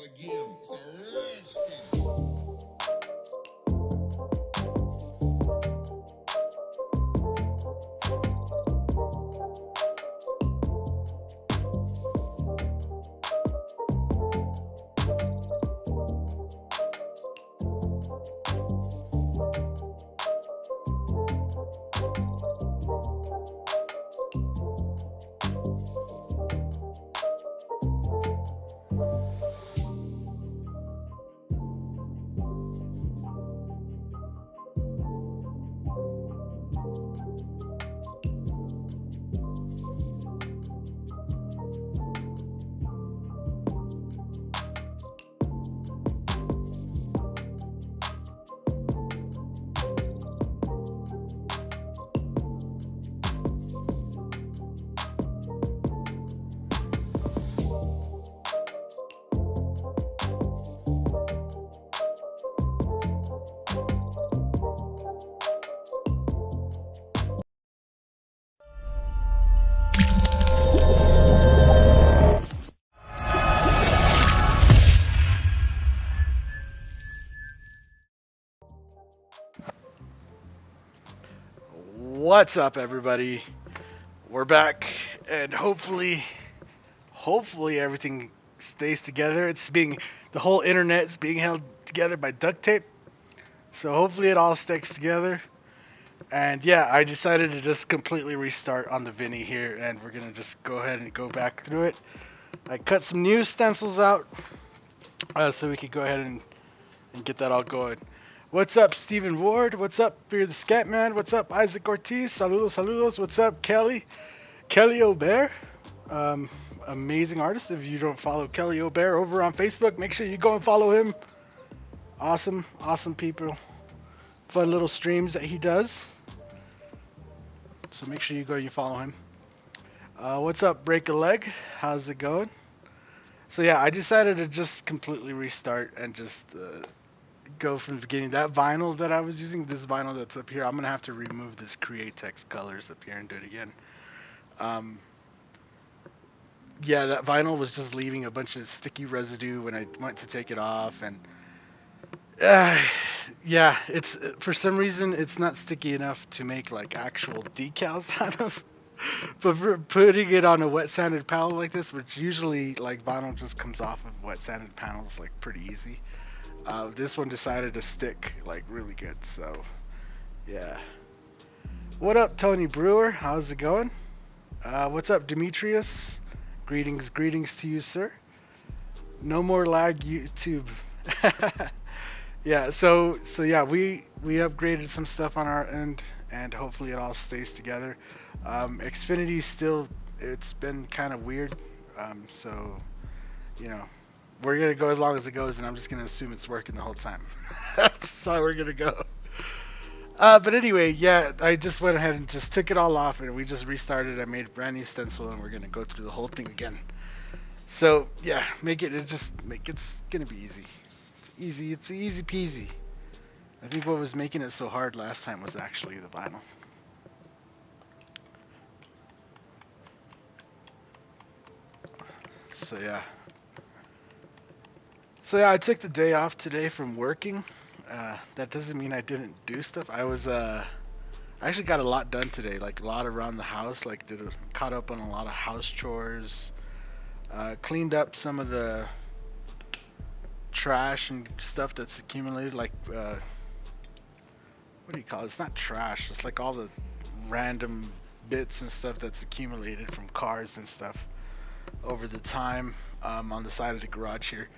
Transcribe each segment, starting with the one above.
again. It's a red skin. What's up, everybody? We're back, and hopefully everything stays together. The whole internet is being held together by duct tape, so hopefully it all sticks together. And yeah, I decided to just completely restart on the Vinny here, and we're gonna just go ahead and go back through it. I cut some new stencils out, so we could go ahead and get that all going. What's up, Stephen Ward? What's up, Fear the Scatman? What's up, Isaac Ortiz? Saludos, saludos. What's up, Kelly? Kelly Aubert, amazing artist. If you don't follow Kelly Aubert over on Facebook, make sure you go and follow him. Awesome people. Fun little streams that he does. So make sure you go and you follow him. What's up, Break a Leg? How's it going? So yeah, I decided to just completely restart and just go from the beginning. That vinyl that I was using, this vinyl that's up here, I'm gonna have to remove this Createx colors up here and do it again. Yeah, that vinyl was just leaving a bunch of sticky residue when I went to take it off, and yeah, it's for some reason it's not sticky enough to make like actual decals out of. But for putting it on a wet sanded panel like this, which usually like vinyl just comes off of wet sanded panels like pretty easy. This one decided to stick like really good, so yeah. What up, Tony Brewer? How's it going? What's up, Demetrius? Greetings to you, sir. No more lag, YouTube. Yeah, so yeah, we upgraded some stuff on our end, and hopefully it all stays together. Xfinity still, it's been kind of weird, so you know, we're gonna go as long as it goes, and I'm just gonna assume it's working the whole time. That's how we're gonna go. But anyway, yeah, I just went ahead and just took it all off, and we just restarted. I made a brand new stencil, and we're gonna go through the whole thing again. So yeah, it's gonna be easy. It's easy peasy. I think what was making it so hard last time was actually the vinyl. So yeah. I took the day off today from working. That doesn't mean I didn't do stuff. I actually got a lot done today, like a lot around the house, like caught up on a lot of house chores, cleaned up some of the trash and stuff that's accumulated, like what do you call it? It's not trash, it's like all the random bits and stuff that's accumulated from cars and stuff over the time, on the side of the garage here.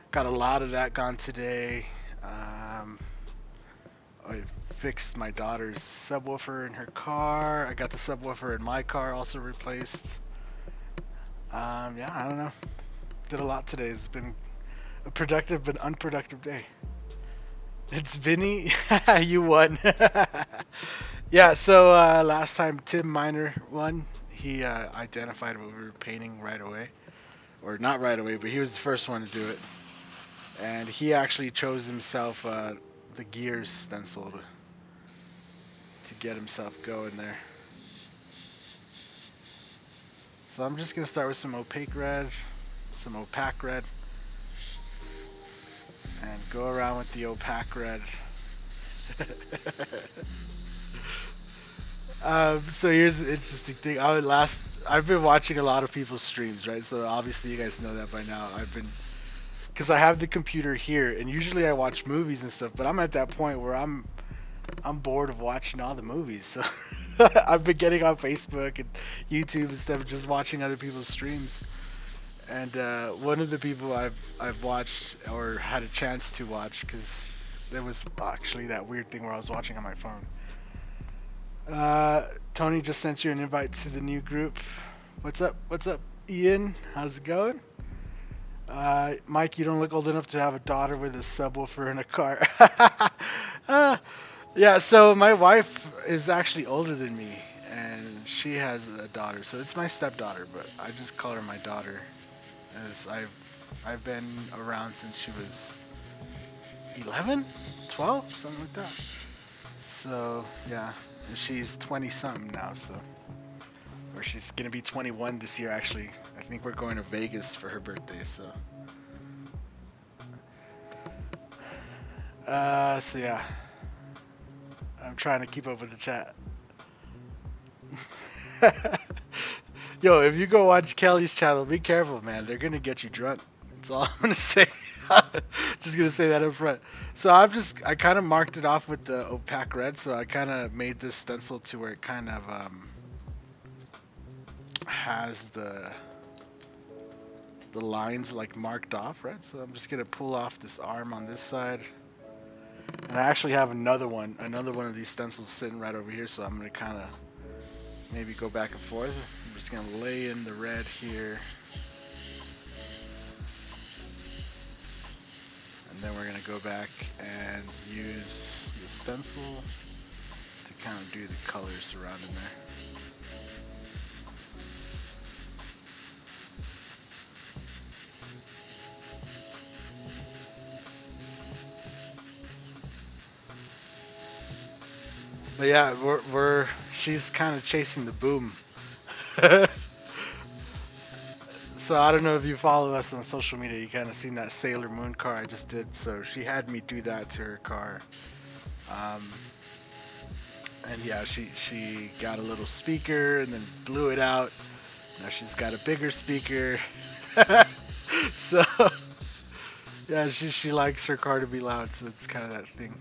Got a lot of that gone today. I fixed my daughter's subwoofer in her car. I got the subwoofer in my car also replaced. Yeah, I don't know. Did a lot today. It's been a productive but unproductive day. It's Vinny. You won. Yeah, so last time Tim Miner won. He identified what we were painting right away. Or not right away, but he was the first one to do it. And he actually chose himself the gears stencil to get himself going there. So I'm just going to start with some opaque red, some opaque red. and go around with the opaque red. So here's the interesting thing. I've been watching a lot of people's streams, right? So obviously you guys know that by now. Because I have the computer here, and usually I watch movies and stuff, but I'm at that point where I'm bored of watching all the movies. So I've been getting on Facebook and YouTube and stuff, just watching other people's streams. And one of the people I've watched or had a chance to watch, because there was actually that weird thing where I was watching on my phone. Tony just sent you an invite to the new group. What's up, Ian? How's it going? Mike, you don't look old enough to have a daughter with a subwoofer in a car. Yeah, so my wife is actually older than me, and she has a daughter, so it's my stepdaughter, but I just call her my daughter, as I've been around since she was 11, 12, something like that. So yeah, and she's 20 something now, so, or she's gonna be 21 this year actually. I think we're going to Vegas for her birthday, so. So yeah, I'm trying to keep up with the chat. Yo, if you go watch Kelly's channel, be careful, man. They're gonna get you drunk. That's all I'm gonna say. Just gonna say that up front. So I kind of marked it off with the opaque red. So I kind of made this stencil to where it kind of has the lines like marked off, right? So I'm just gonna pull off this arm on this side. And I actually have another one of these stencils sitting right over here, so I'm going to kind of maybe go back and forth. I'm just going to lay in the red here. And then we're going to go back and use the stencil to kind of do the colors surrounding there. But yeah, she's kind of chasing the boom. So I don't know if you follow us on social media, you kind of seen that Sailor Moon car I just did. So she had me do that to her car. And yeah, she got a little speaker and then blew it out. Now she's got a bigger speaker. So yeah, she likes her car to be loud, so it's kind of that thing.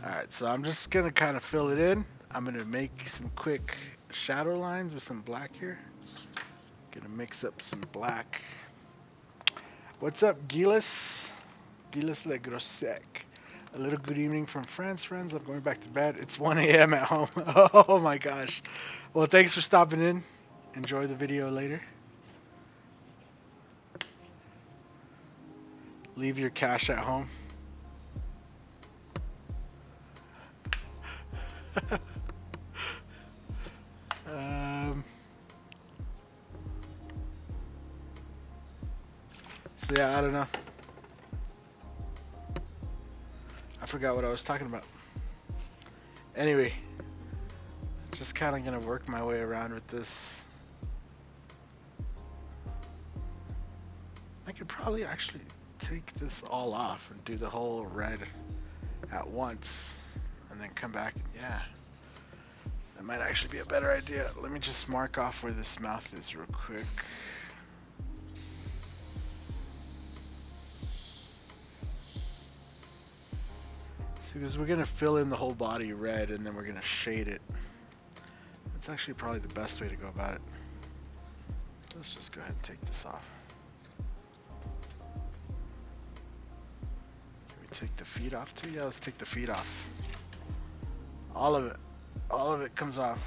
Alright, so I'm just going to kind of fill it in. I'm going to make some quick shadow lines with some black here. Going to mix up some black. What's up, Gilles? Gilles Le Grossec. A little good evening from France, friends. I'm going back to bed. It's 1 a.m. at home. Oh my gosh. Well, thanks for stopping in. Enjoy the video later. Leave your cash at home. So yeah, I don't know. I forgot what I was talking about. Anyway, just kind of gonna work my way around with this. I could probably actually take this all off and do the whole red at once and then come back. Yeah, that might actually be a better idea. Let me just mark off where this mouth is real quick. Because we're going to fill in the whole body red and then we're going to shade it. That's actually probably the best way to go about it. Let's just go ahead and take this off. Can we take the feet off too? Yeah, let's take the feet off. All of it. All of it comes off.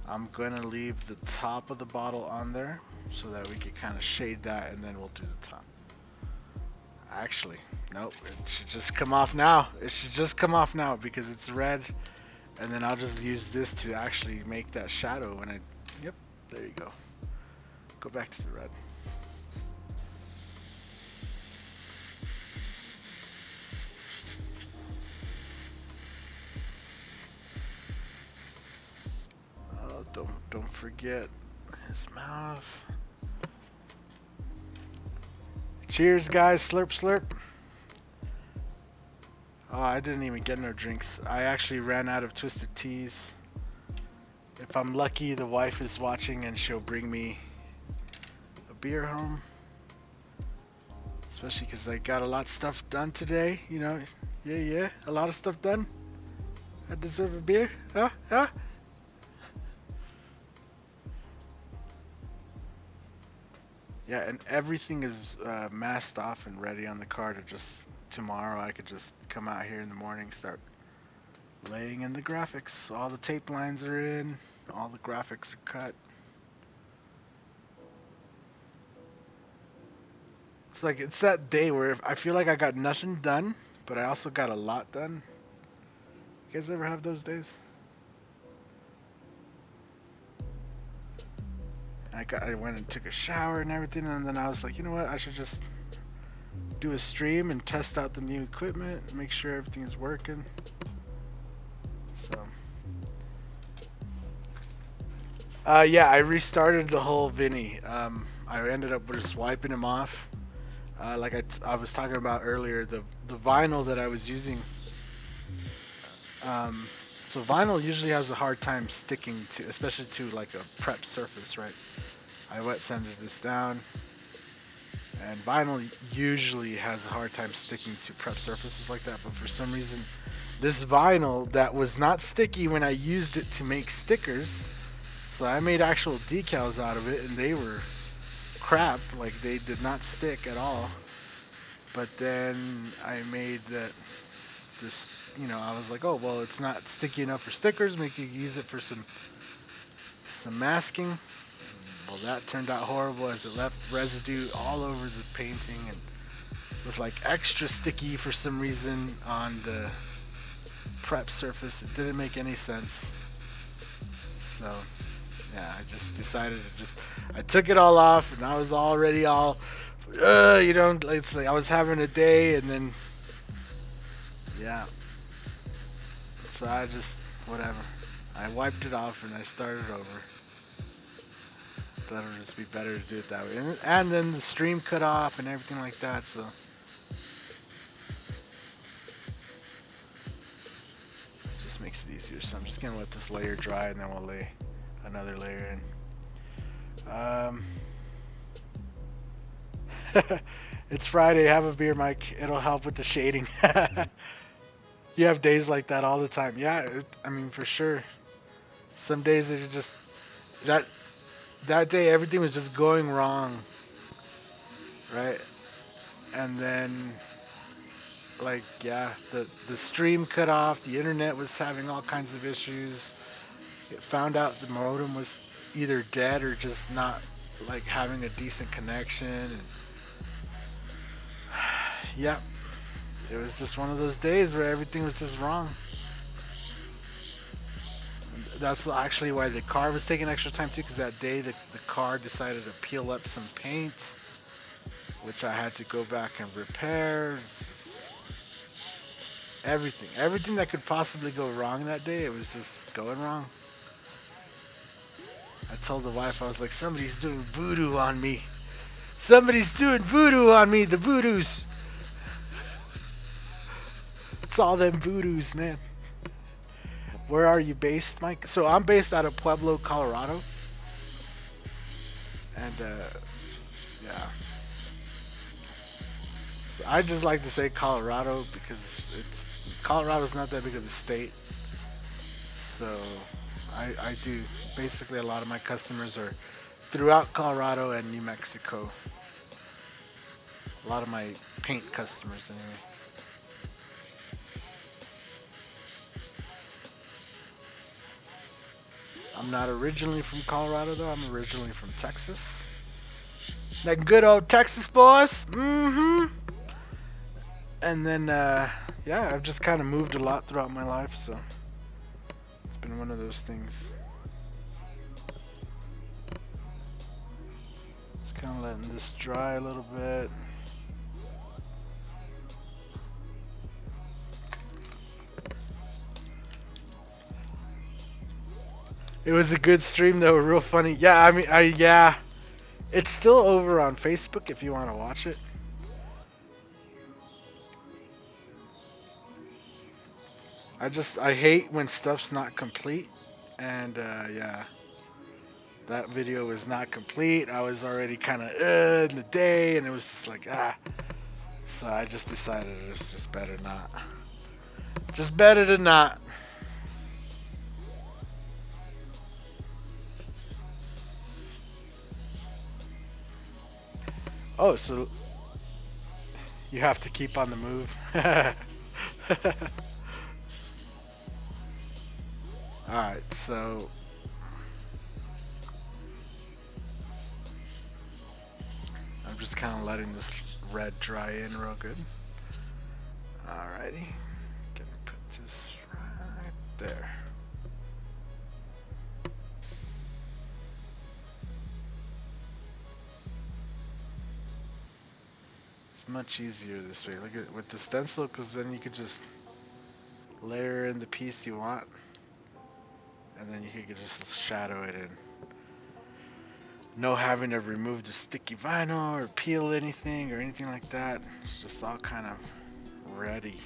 I'm going to leave the top of the bottle on there so that we can kind of shade that and then we'll do the top. Actually, nope, it should just come off now. It should just come off now because it's red, and then I'll just use this to actually make that shadow when yep, there you go. Go back to the red. Oh, don't forget his mouth. Cheers, guys. Slurp, slurp. Oh, I didn't even get no drinks. I actually ran out of twisted teas. If I'm lucky, the wife is watching and she'll bring me a beer home. Especially because I got a lot of stuff done today. You know, yeah, a lot of stuff done. I deserve a beer. Huh? Yeah, and everything is masked off and ready on the car to just tomorrow. I could just come out here in the morning, start laying in the graphics. All the tape lines are in, all the graphics are cut. It's like it's that day where I feel like I got nothing done, but I also got a lot done. You guys ever have those days? I went and took a shower and everything, and then I was like, you know what? I should just do a stream and test out the new equipment, make sure everything is working. So, yeah, I restarted the whole Vinny. I ended up just wiping him off. Like I was talking about earlier, the vinyl that I was using. So vinyl usually has a hard time sticking to, especially to like a prep surface, right? I wet sanded this down, and vinyl usually has a hard time sticking to prep surfaces like that, but for some reason, this vinyl that was not sticky when I used it to make stickers, so I made actual decals out of it, and they were crap, like they did not stick at all. But then I made this, you know, I was like, oh well, it's not sticky enough for stickers, maybe you use it for some masking. Well, that turned out horrible as it left residue all over the painting and was like extra sticky for some reason on the prep surface. It didn't make any sense. So yeah, I just decided I took it all off, and I was already all you know, it's like I was having a day, and then yeah, so I just whatever, I wiped it off and I started over. Thought it would just be better to do it that way, and then the stream cut off and everything like that, so it just makes it easier. So I'm just gonna let this layer dry, and then we'll lay another layer in. It's Friday. Have a beer, Mike. It'll help with the shading. You have days like that all the time. Yeah, I mean, for sure. Some days it just that day everything was just going wrong, right? And then like yeah, the stream cut off. The internet was having all kinds of issues. It found out the modem was either dead or just not like having a decent connection, and yep, it was just one of those days where everything was just wrong. That's actually why the car was taking extra time too, because that day the car decided to peel up some paint, which I had to go back and repair. Everything that could possibly go wrong that day, it was just going wrong. I told the wife, I was like, somebody's doing voodoo on me. Somebody's doing voodoo on me, the voodoos. It's all them voodoos, man. Where are you based, Mike? So I'm based out of Pueblo, Colorado. And yeah. So I just like to say Colorado because Colorado's not that big of a state. So I do basically, a lot of my customers are throughout Colorado and New Mexico. A lot of my paint customers anyway. I'm not originally from Colorado though, I'm originally from Texas. That good old Texas boys. Mm-hmm. And then yeah, I've just kind of moved a lot throughout my life, so it's been one of those things. Just kind of letting this dry a little bit. It was a good stream though, real funny. Yeah, I mean, yeah, it's still over on Facebook if you want to watch it. I hate when stuff's not complete, and yeah, that video was not complete. I was already kind of in the day, and it was just like So I just decided it's just better not. Just better to not. Oh, so you have to keep on the move. Alright, so I'm just kind of letting this red dry in real good. Alrighty. Gonna put this right there. It's much easier this way. Look at with the stencil, because then you could just layer in the piece you want, and then you could just shadow it in. No having to remove the sticky vinyl or peel anything or anything like that. It's just all kind of ready.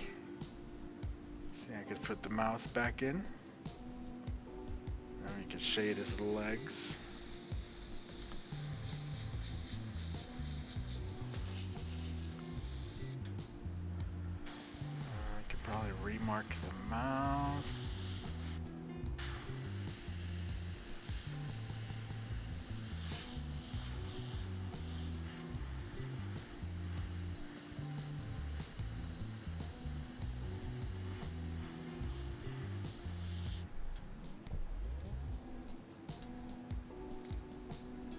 See, I could put the mouth back in. And we could shade his legs. I could probably remark the mouth.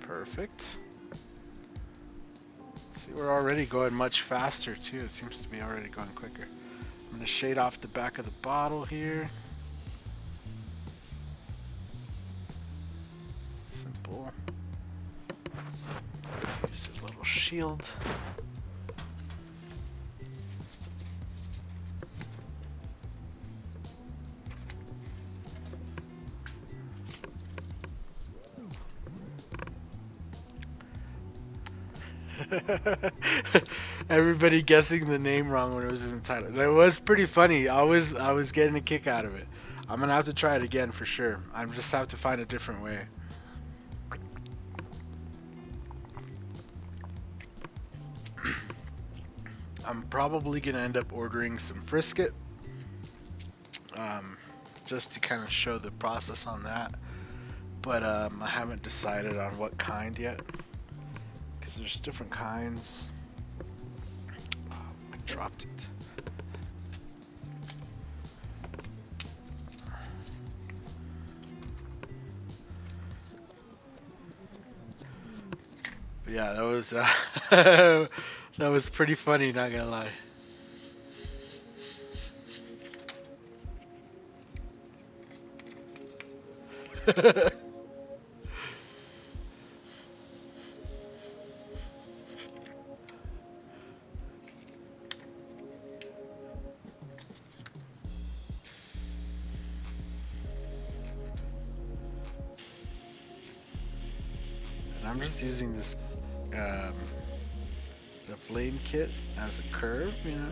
Perfect. See, we're already going much faster too. It seems to be already going quicker. I'm going to shade off the back of the bottle here. Simple. Use a little shield. Everybody guessing the name wrong when it was in the title. That was pretty funny. I was getting a kick out of it. I'm gonna have to try it again for sure. I just have to find a different way. I'm probably gonna end up ordering some brisket, just to kind of show the process on that. But I haven't decided on what kind yet, because there's different kinds. Oh, I dropped it. But yeah, that was that was pretty funny, not gonna lie. And I'm just using this the flame kit as a curve, you know,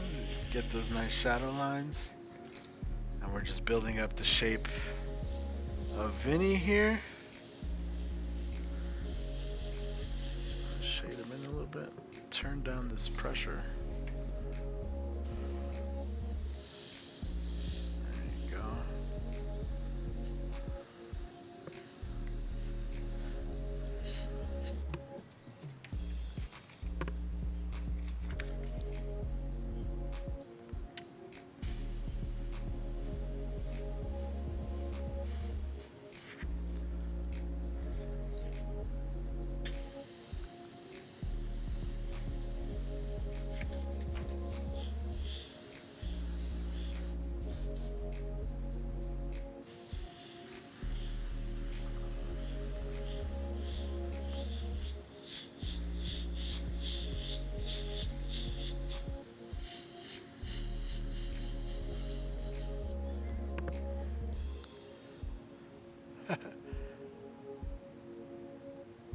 to get those nice shadow lines. And we're just building up the shape of Vinny here. Shade him in a little bit. Turn down this pressure. There you go.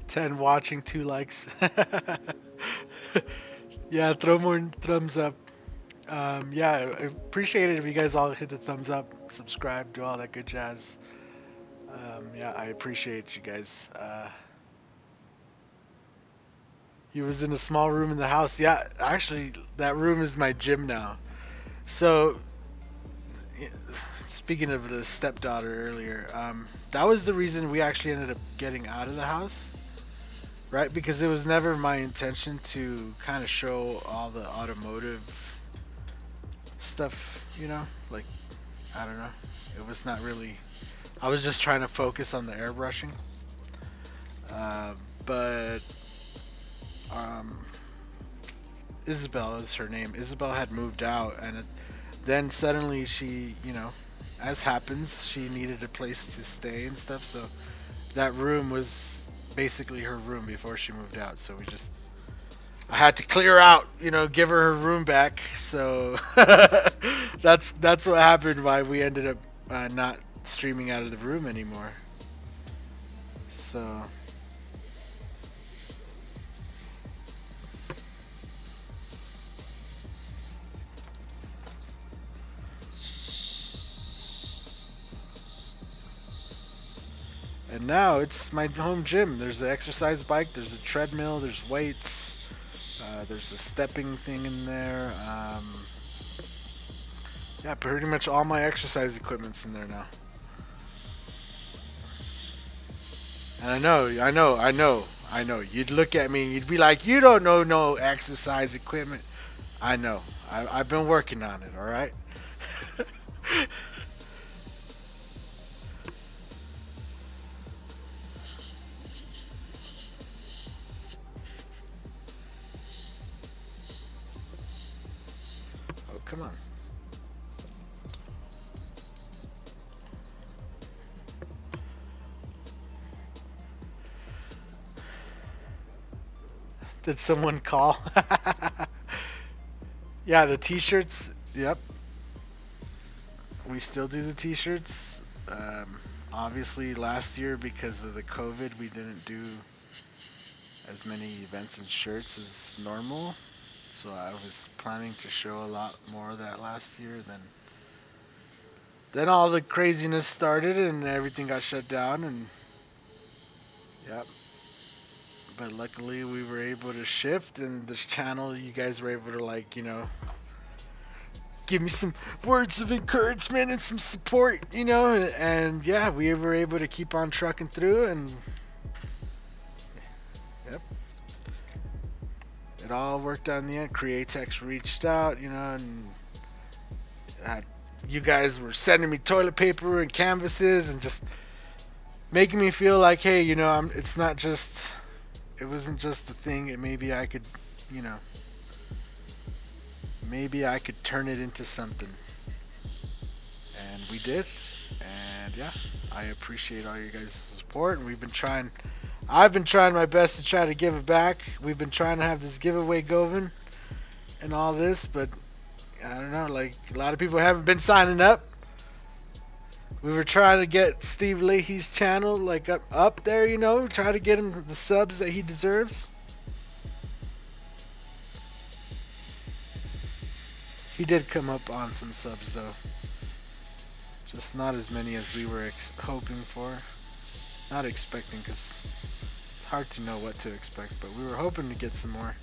Ten watching, 2 likes. Yeah, throw more thumbs up. Yeah, I appreciate it if you guys all hit the thumbs up, subscribe, do all that good jazz. Yeah, I appreciate you guys. He was in a small room in the house. Yeah, actually, that room is my gym now. So, y- speaking of the stepdaughter earlier, that was the reason we actually ended up getting out of the house, right? Because it was never my intention to kind of show all the automotive stuff, like, I don't know. It was not really. I was just trying to focus on the airbrushing. Uh, but um, Isabel is her name. Isabel had moved out, and then suddenly she, as happens, she needed a place to stay and stuff. So that room was basically her room before she moved out. So I had to clear out, give her room back. So that's what happened. Why we ended up not streaming out of the room anymore. So. And now it's my home gym. There's an exercise bike, there's a treadmill, there's weights, there's a stepping thing in there. Yeah, pretty much all my exercise equipment's in there now. And I know. You'd look at me and you'd be like, you don't know no exercise equipment. I know. I've been working on it, alright? Oh, come on. Did someone call? Yeah, the t-shirts. Yep. We still do the t-shirts. Obviously, last year, because of the COVID, we didn't do as many events and shirts as normal. So I was planning to show a lot more of that last year. Then all the craziness started and everything got shut down. And yep. But luckily, we were able to shift, and this channel, you guys were able to give me some words of encouragement and some support, and yeah, we were able to keep on trucking through, and yep, it all worked out in the end. Createx reached out, and you guys were sending me toilet paper and canvases and just making me feel like, hey, it's not just, it wasn't just a thing. Maybe I could, maybe I could turn it into something. And we did. And yeah, I appreciate all you guys' support. And I've been trying my best to try to give it back. We've been trying to have this giveaway going and all this, but I don't know, like a lot of people haven't been signing up. We were trying to get Steve Leahy's channel like up there, try to get him the subs that he deserves. He did come up on some subs though. Just not as many as we were hoping for. Not expecting, because it's hard to know what to expect, but we were hoping to get some more.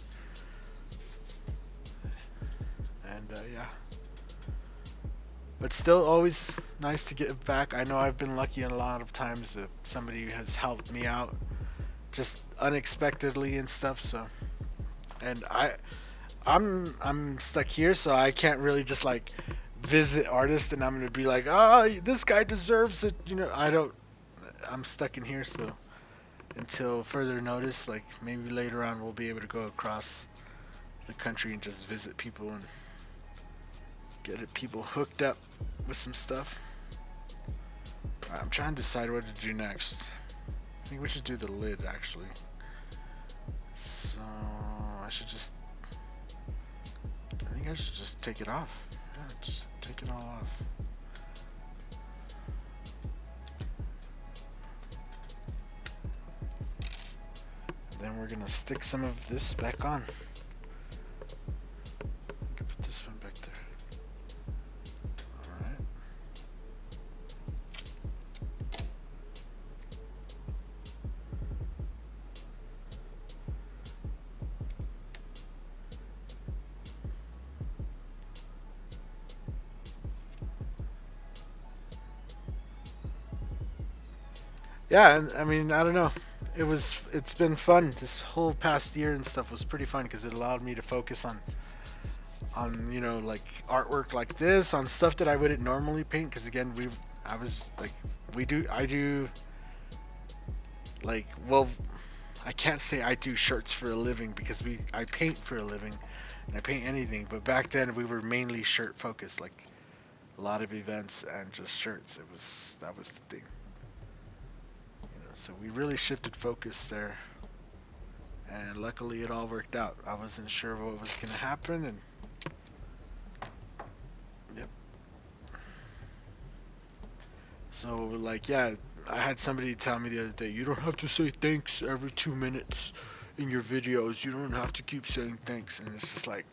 And yeah. But still always nice to give back. I know I've been lucky a lot of times that somebody has helped me out just unexpectedly and stuff, so. And I'm stuck here, so I can't really just visit artists and I'm gonna be like, oh, this guy deserves it. I'm stuck in here, so until further notice, maybe later on we'll be able to go across the country and just visit people and get people hooked up with some stuff. Alright, I'm trying to decide what to do next. I think we should do the lid, actually. So I think I should just take it off. Yeah, just take it all off. Then we're gonna stick some of this back on. Put this one back there. Yeah, and I mean, I don't know. It's been fun. This whole past year and stuff was pretty fun because it allowed me to focus on like artwork like this, on stuff that I wouldn't normally paint. Because again, I was like, I do like, well, I can't say I do shirts for a living because I paint for a living, and I paint anything. But back then we were mainly shirt focused, like a lot of events and just shirts. That was the thing. So we really shifted focus there, and luckily it all worked out. I wasn't sure what was gonna happen, and yep. So like, yeah, I had somebody tell me the other day, you don't have to say thanks every 2 minutes in your videos. You don't have to keep saying thanks, and it's just like,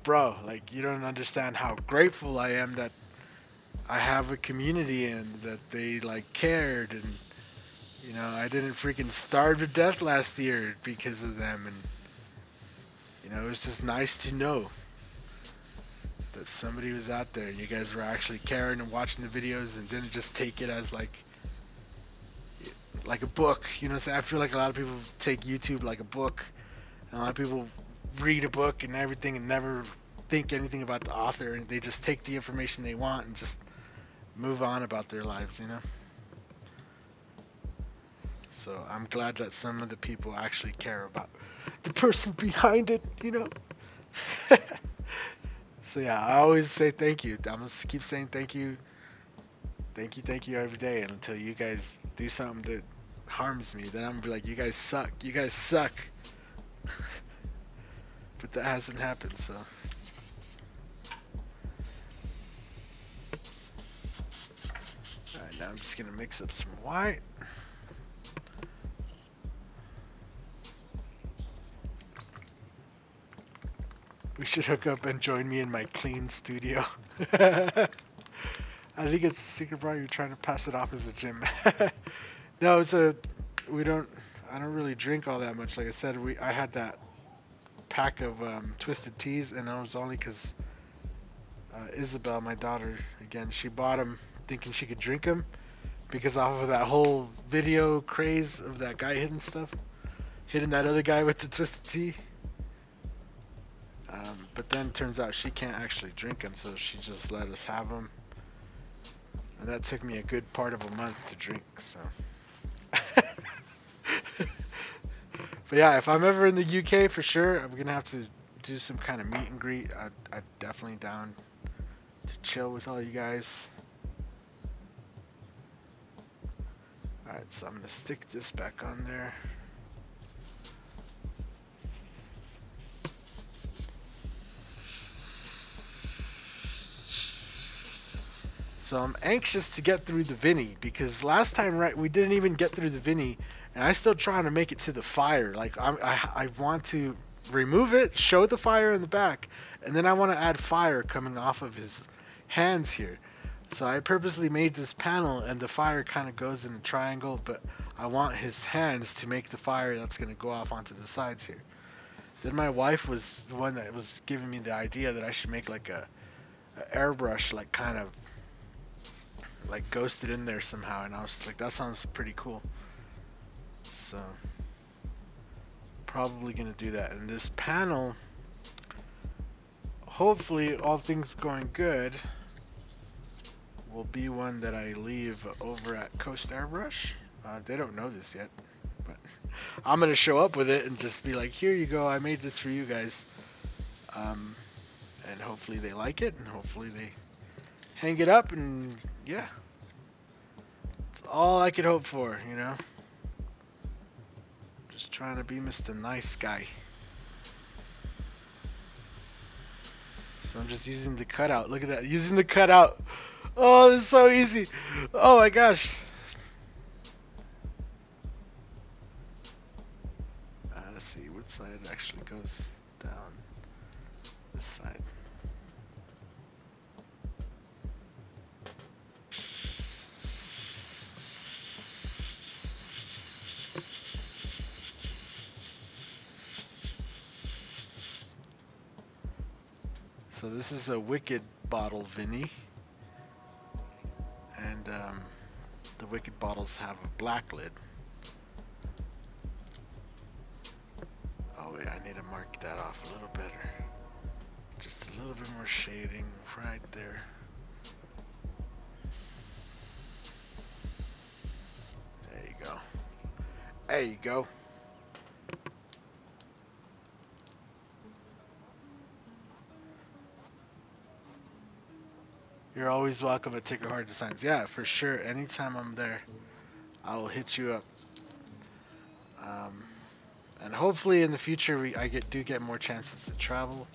bro, like you don't understand how grateful I am that I have a community and that they like cared, and I didn't freaking starve to death last year because of them, and it was just nice to know that somebody was out there. You guys were actually caring and watching the videos and didn't just take it as like a book. So I feel like a lot of people take YouTube like a book, and a lot of people read a book and everything and never think anything about the author, and they just take the information they want and just move on about their lives. So I'm glad that some of the people actually care about the person behind it. So yeah, I always say thank you. I'm gonna keep saying thank you every day until you guys do something that harms me. Then I'm gonna be like, you guys suck. You guys suck. But that hasn't happened, so. Alright, now I'm just gonna mix up some white. We should hook up and join me in my clean studio. I think it's secret, bro. You're trying to pass it off as a gym. No, I don't really drink all that much. Like I said, I had that pack of twisted teas, and it was only because Isabel, my daughter, again, she bought them thinking she could drink them because off of that whole video craze of that guy hitting that other guy with the twisted tea. But then it turns out she can't actually drink them, so she just let us have them. And that took me a good part of a month to drink, so. But yeah, if I'm ever in the UK, for sure, I'm going to have to do some kind of meet and greet. I'm definitely down to chill with all you guys. Alright, so I'm going to stick this back on there. So I'm anxious to get through the Vinny because last time, right, we didn't even get through the Vinny, and I'm still trying to make it to the fire. Like I want to remove it, show the fire in the back, and then I want to add fire coming off of his hands here. So I purposely made this panel, and the fire kind of goes in a triangle, but I want his hands to make the fire that's going to go off onto the sides here. Then my wife was the one that was giving me the idea that I should make like a airbrush, like kind of like ghosted in there somehow, and I was just like, that sounds pretty cool. So probably gonna do that. And this panel, hopefully all things going good, will be one that I leave over at Coast Airbrush. They don't know this yet, but I'm gonna show up with it and just be like, here you go, I made this for you guys. And hopefully they like it, and hopefully they hang it up, and yeah, it's all I could hope for, Just trying to be Mr. Nice Guy. So I'm just using the cutout. Look at that, using the cutout. Oh, this is so easy. Oh my gosh. Let's see what side actually goes down. This side. So this is a Wicked bottle, Vinny. And The Wicked bottles have a black lid. Oh wait, I need to mark that off a little better. Just a little bit more shading right there. There you go. There you go. You're always welcome at Ticker Hard Designs. Yeah, for sure. Anytime I'm there, I will hit you up. And hopefully in the future I do get more chances to travel.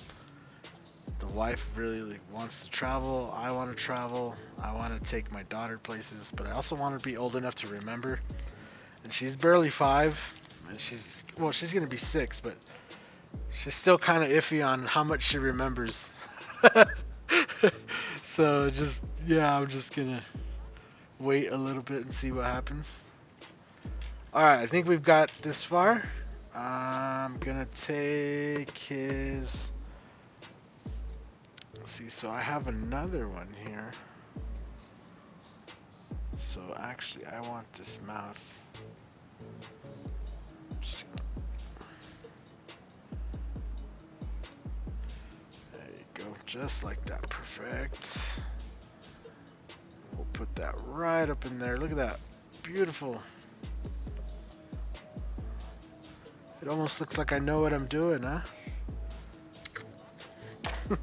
The wife really wants to travel. I want to travel. I want to take my daughter places, but I also want her to be old enough to remember. And she's barely 5, and she's gonna be 6, but she's still kind of iffy on how much she remembers. So I'm just gonna wait a little bit and see what happens. Alright, I think we've got this far. I'm gonna take his... Let's see, so I have another one here. So actually I want this mouth. There you go, just like that, perfect. We'll put that right up in there. Look at that, beautiful. It almost looks like I know what I'm doing, huh? So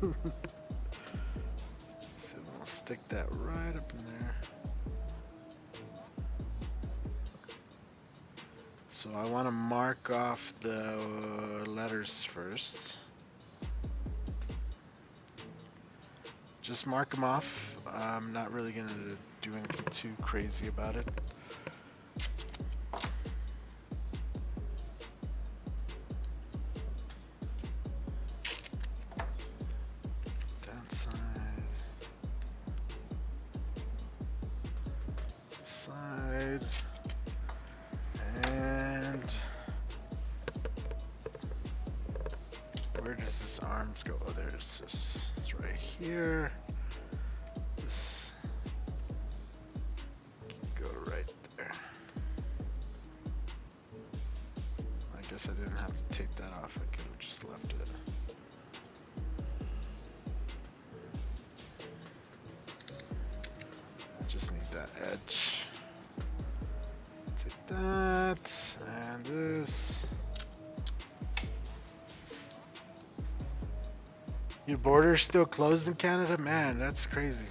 I'll stick that right up in there. So I want to mark off the letters first. Just mark them off. I'm not really going to do anything too crazy about it. Where does this arms go? Oh, there's this. It's right here. This can go right there. I guess I didn't have to tape that off. I could have just left it. I just need that edge. Take that and this. Your border's still closed in Canada? Man, that's crazy.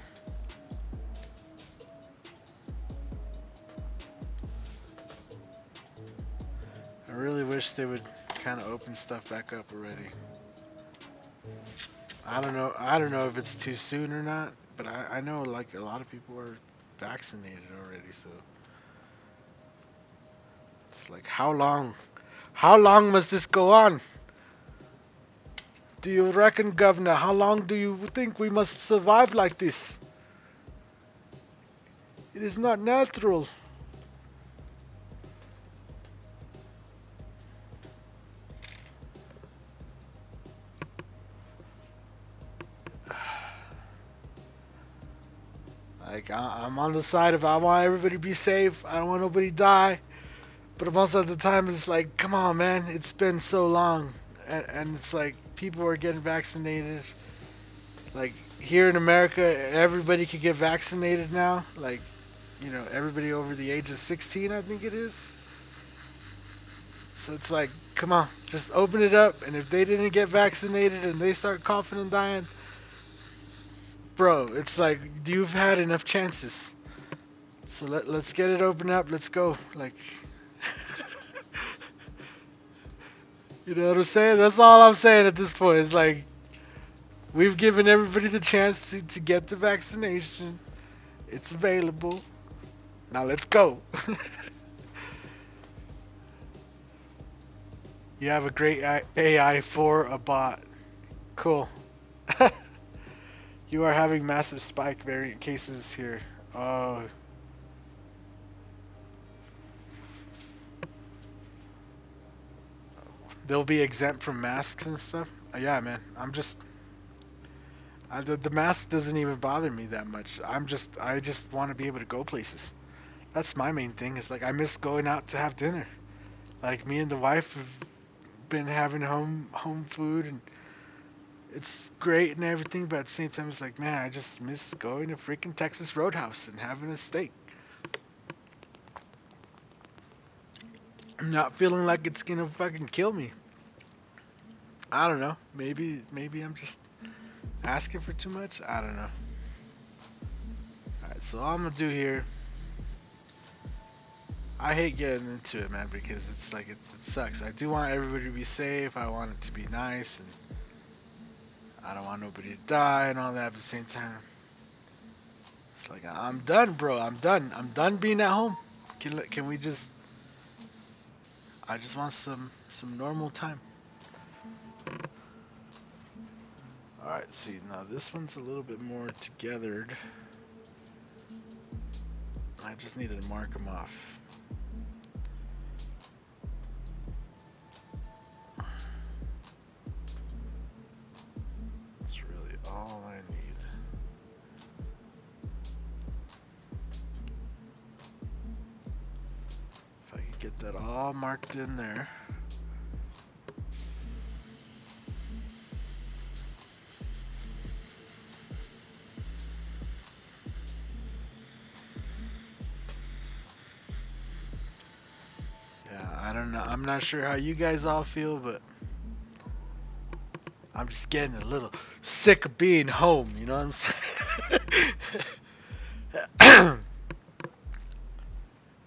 I really wish they would kind of open stuff back up already. I don't know if it's too soon or not, but I know like a lot of people are vaccinated already, so it's like how long must this go on? Do you reckon, Governor, how long do you think we must survive like this? It is not natural. Like, I'm on the side of I want everybody to be safe. I don't want nobody to die. But most of the time, it's like, come on, man. It's been so long. And it's like, people are getting vaccinated. Like, here in America, everybody can get vaccinated now. Like, you know, everybody over the age of 16, I think it is. So it's like, come on, just open it up. And if they didn't get vaccinated and they start coughing and dying, bro, it's like, you've had enough chances. So let's get it open up. Let's go. Like, you know what I'm saying? That's all I'm saying at this point. It's like, we've given everybody the chance to get the vaccination. It's available. Now let's go. You have a great AI for a bot. Cool. You are having massive spike variant cases here. Oh. They'll be exempt from masks and stuff. Yeah, man. The mask doesn't even bother me that much. I just want to be able to go places. That's my main thing. Is like I miss going out to have dinner. Like me and the wife have been having home food, and it's great and everything, but at the same time it's like, man, I just miss going to freaking Texas Roadhouse and having a steak. I'm not feeling like it's gonna fucking kill me. I don't know. Maybe I'm just asking for too much. I don't know. Alright, so all I'm gonna do here, I hate getting into it, man, because it's like it sucks. I do want everybody to be safe. I want it to be nice, and I don't want nobody to die and all that at the same time. It's like I'm done, bro. I'm done. I'm done being at home. Can we just? I just want some normal time. All right. See, now this one's a little bit more togethered. I just need to mark them off. That's really all I need. If I could get that all marked in there. Yeah, I don't know. I'm not sure how you guys all feel, but I'm just getting a little sick of being home, you know what I'm saying?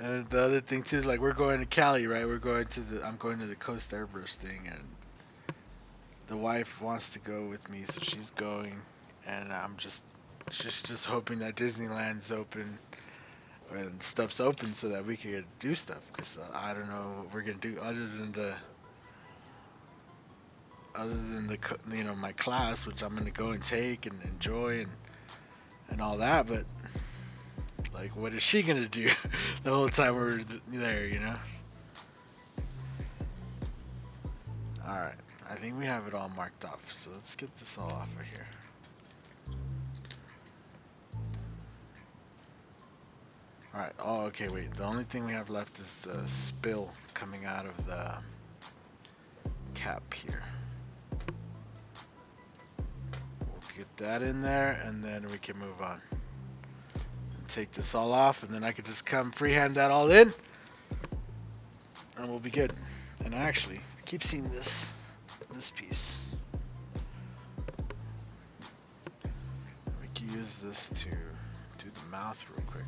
And the other thing too is like we're going to Cali, right? I'm going to the Coast Airbrush thing, and the wife wants to go with me, so she's going, and I'm just hoping that Disneyland's open and stuff's open so that we can do stuff. Cause I don't know what we're gonna do other than my class, which I'm gonna go and take and enjoy and all that, but like what is she gonna do the whole time we're there, you know? Alright, I think we have it all marked off, so let's get this all off of here. Alright, oh okay, wait, the only thing we have left is the spill coming out of the cap here. Get that in there, and then we can move on. And take this all off, and then I could just come freehand that all in, and we'll be good. And actually, I keep seeing this piece. We can use this to do the mouth real quick.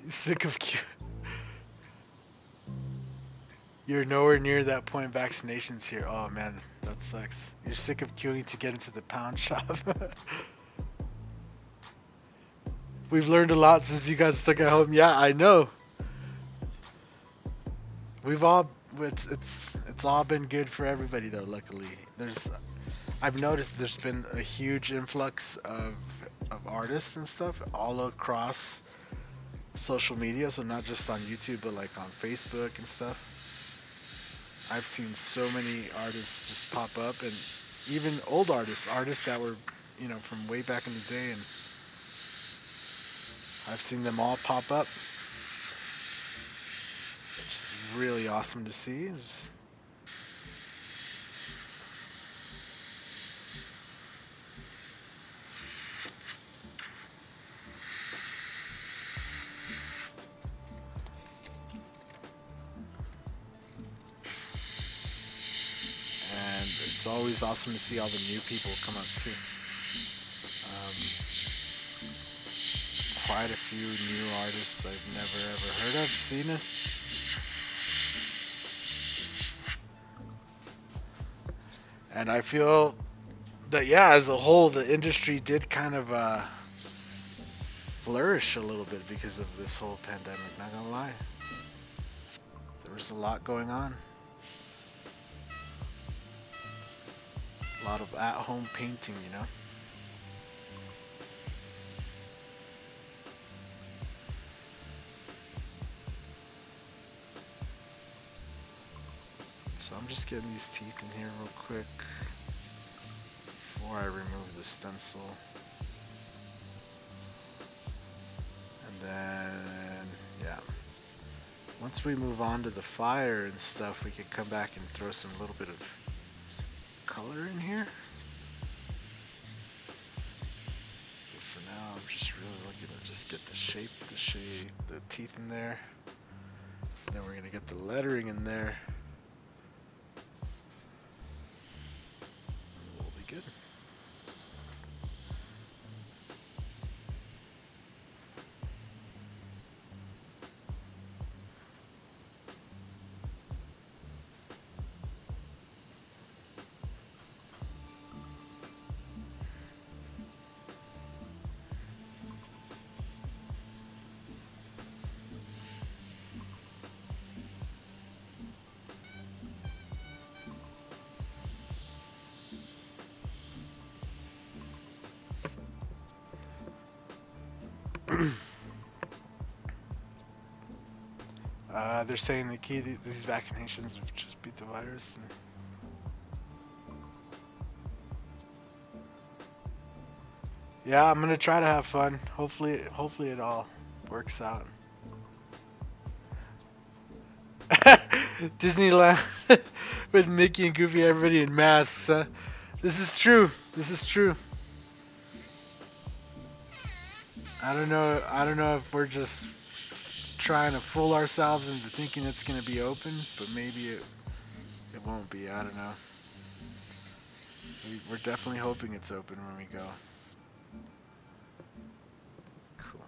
Sick of queue. You're nowhere near that point. Vaccinations here. Oh man, that sucks. You're sick of queuing to get into the pound shop. We've learned a lot since you got stuck at home. Yeah, I know. It's all been good for everybody though. Luckily, I've noticed there's been a huge influx of artists and stuff all across social media, so not just on YouTube but like on Facebook and stuff. I've seen so many artists just pop up, and even old artists that were, from way back in the day, and I've seen them all pop up, which is really awesome to see. It's always awesome to see all the new people come up too. Quite a few new artists I've never ever heard of, seen it. And I feel that as a whole, the industry did kind of flourish a little bit because of this whole pandemic, not gonna lie. There was a lot going on. A lot of at-home painting, you know. So I'm just getting these teeth in here real quick before I remove the stencil. And then, yeah. Once we move on to the fire and stuff, we can come back and throw some little bit of color in here. But for now, I'm just really looking to just get the shape, the teeth in there. And then we're gonna get the lettering in there. And we'll be good. They're saying the key to these vaccinations would just beat the virus. Yeah, I'm gonna try to have fun. Hopefully it all works out. Disneyland with Mickey and Goofy, everybody in masks. Huh? This is true. This is true. I don't know if we're just trying to fool ourselves into thinking it's going to be open, but maybe it won't be. I don't know. We're definitely hoping it's open when we go. Cool.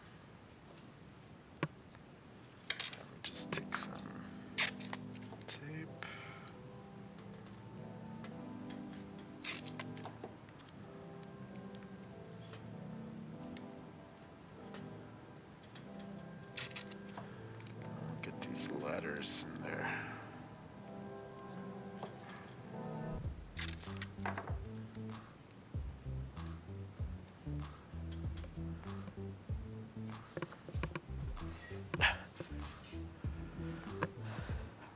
Let me just take some tape. Get these letters in there.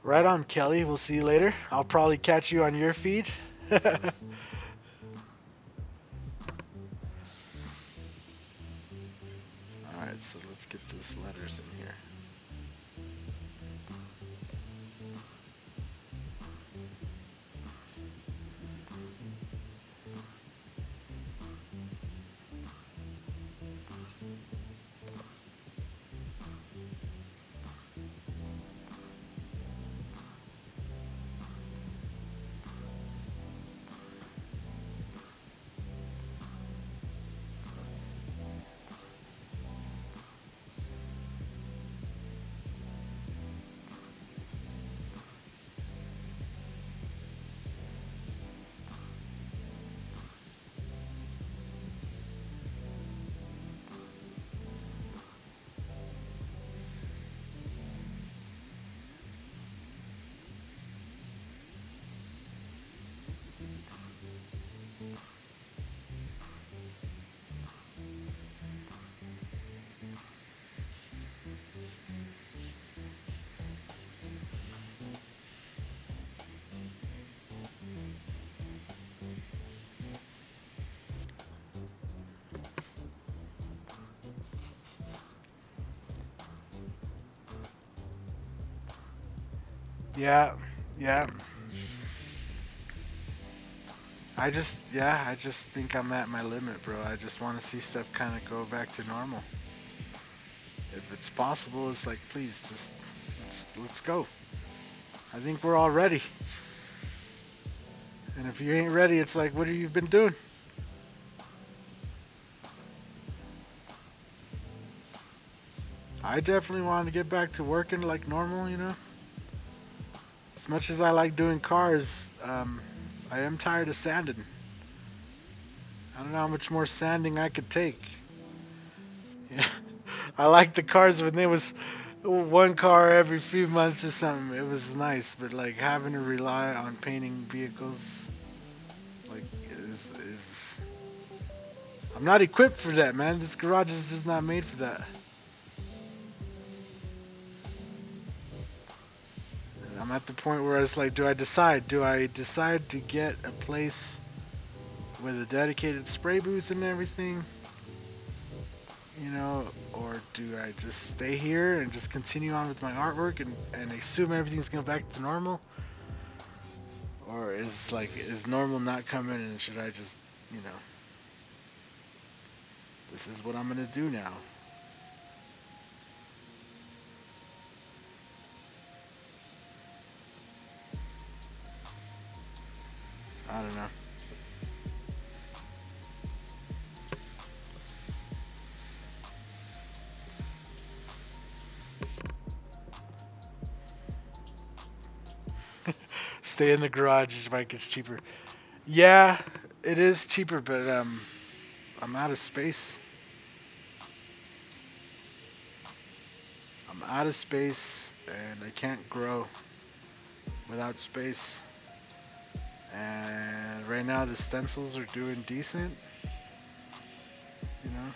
Right on, Kelly. We'll see you later. I'll probably catch you on your feed. Alright, so let's get these letters in here. Yeah, yeah. I just think I'm at my limit, bro. I just want to see stuff kind of go back to normal. If it's possible, it's like, please, just let's go. I think we're all ready. And if you ain't ready, it's like, what have you been doing? I definitely want to get back to working like normal, you know? As much as I like doing cars, I am tired of sanding. I don't know how much more sanding I could take. Yeah. I like the cars when there was one car every few months or something. It was nice, but like having to rely on painting vehicles, like I'm not equipped for that, man. This garage is just not made for that. And I'm at the point where it's like, do I decide to get a place with a dedicated spray booth and everything? You know, or do I just stay here and just continue on with my artwork and assume everything's going back to normal? Or is normal not coming, and should I just, you know, this is what I'm going to do now. I don't know. Stay in the garage, Mike. It's cheaper. Yeah, it is cheaper, but I'm out of space. I'm out of space, and I can't grow without space. And right now the stencils are doing decent, you know.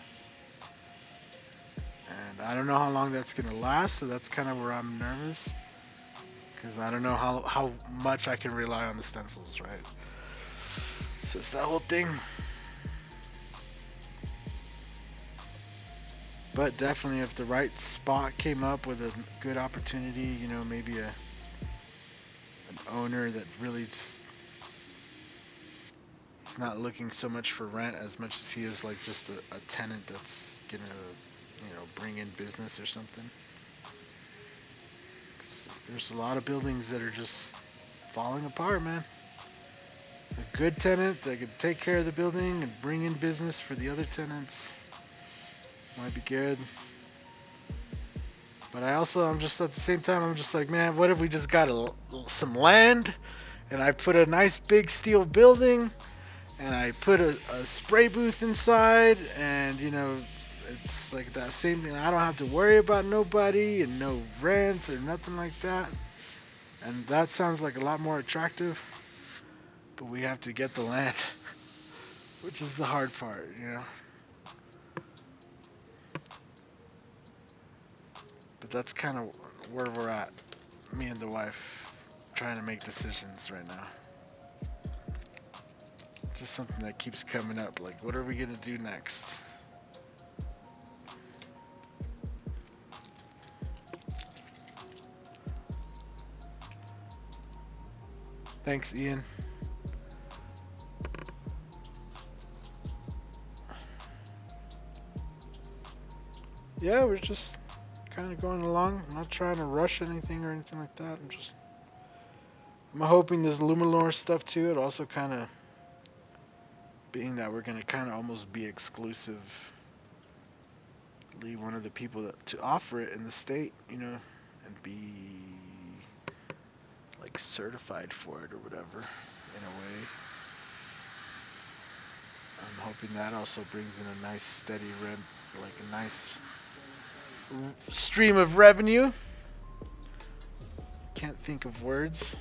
And I don't know how long that's gonna last, so that's kind of where I'm nervous. Because I don't know how much I can rely on the stencils, right? So it's that whole thing. But definitely, if the right spot came up with a good opportunity, you know, maybe an owner that really is not looking so much for rent as much as he is like just a tenant that's gonna, you know, bring in business or something. There's a lot of buildings that are just falling apart, man. A good tenant that could take care of the building and bring in business for the other tenants might be good. But I'm just at the same time, I'm just like, man, what if we just got some land and I put a nice big steel building and I put a spray booth inside, and, you know, it's like that same thing. I don't have to worry about nobody and no rent or nothing like that. And that sounds like a lot more attractive. But we have to get the land, which is the hard part, you know. But that's kind of where we're at, me and the wife, trying to make decisions right now. Just something that keeps coming up, like, what are we gonna do next? Thanks, Ian. Yeah, we're just kind of going along. I'm not trying to rush anything or anything like that. I'm hoping this Luminor stuff too. It also kind of, being that we're gonna kind of almost be exclusively one of the people to offer it in the state, you know, and be like certified for it or whatever, in a way. I'm hoping that also brings in a nice steady like a nice stream of revenue. Can't think of words.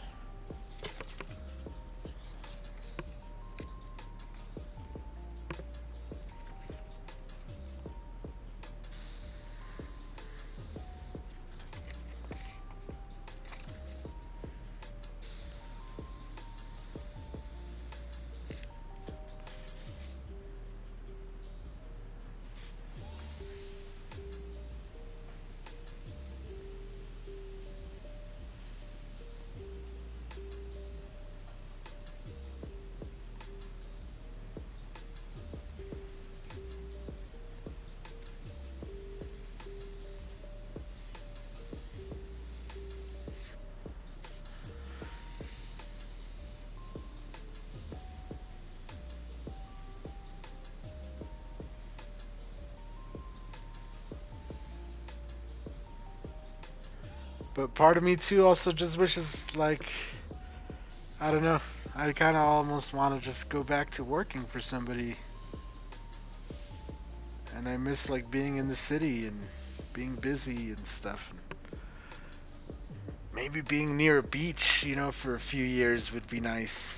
But part of me too also just wishes, like, I don't know, I kind of almost want to just go back to working for somebody. And I miss like being in the city and being busy and stuff. Maybe being near a beach, you know, for a few years would be nice.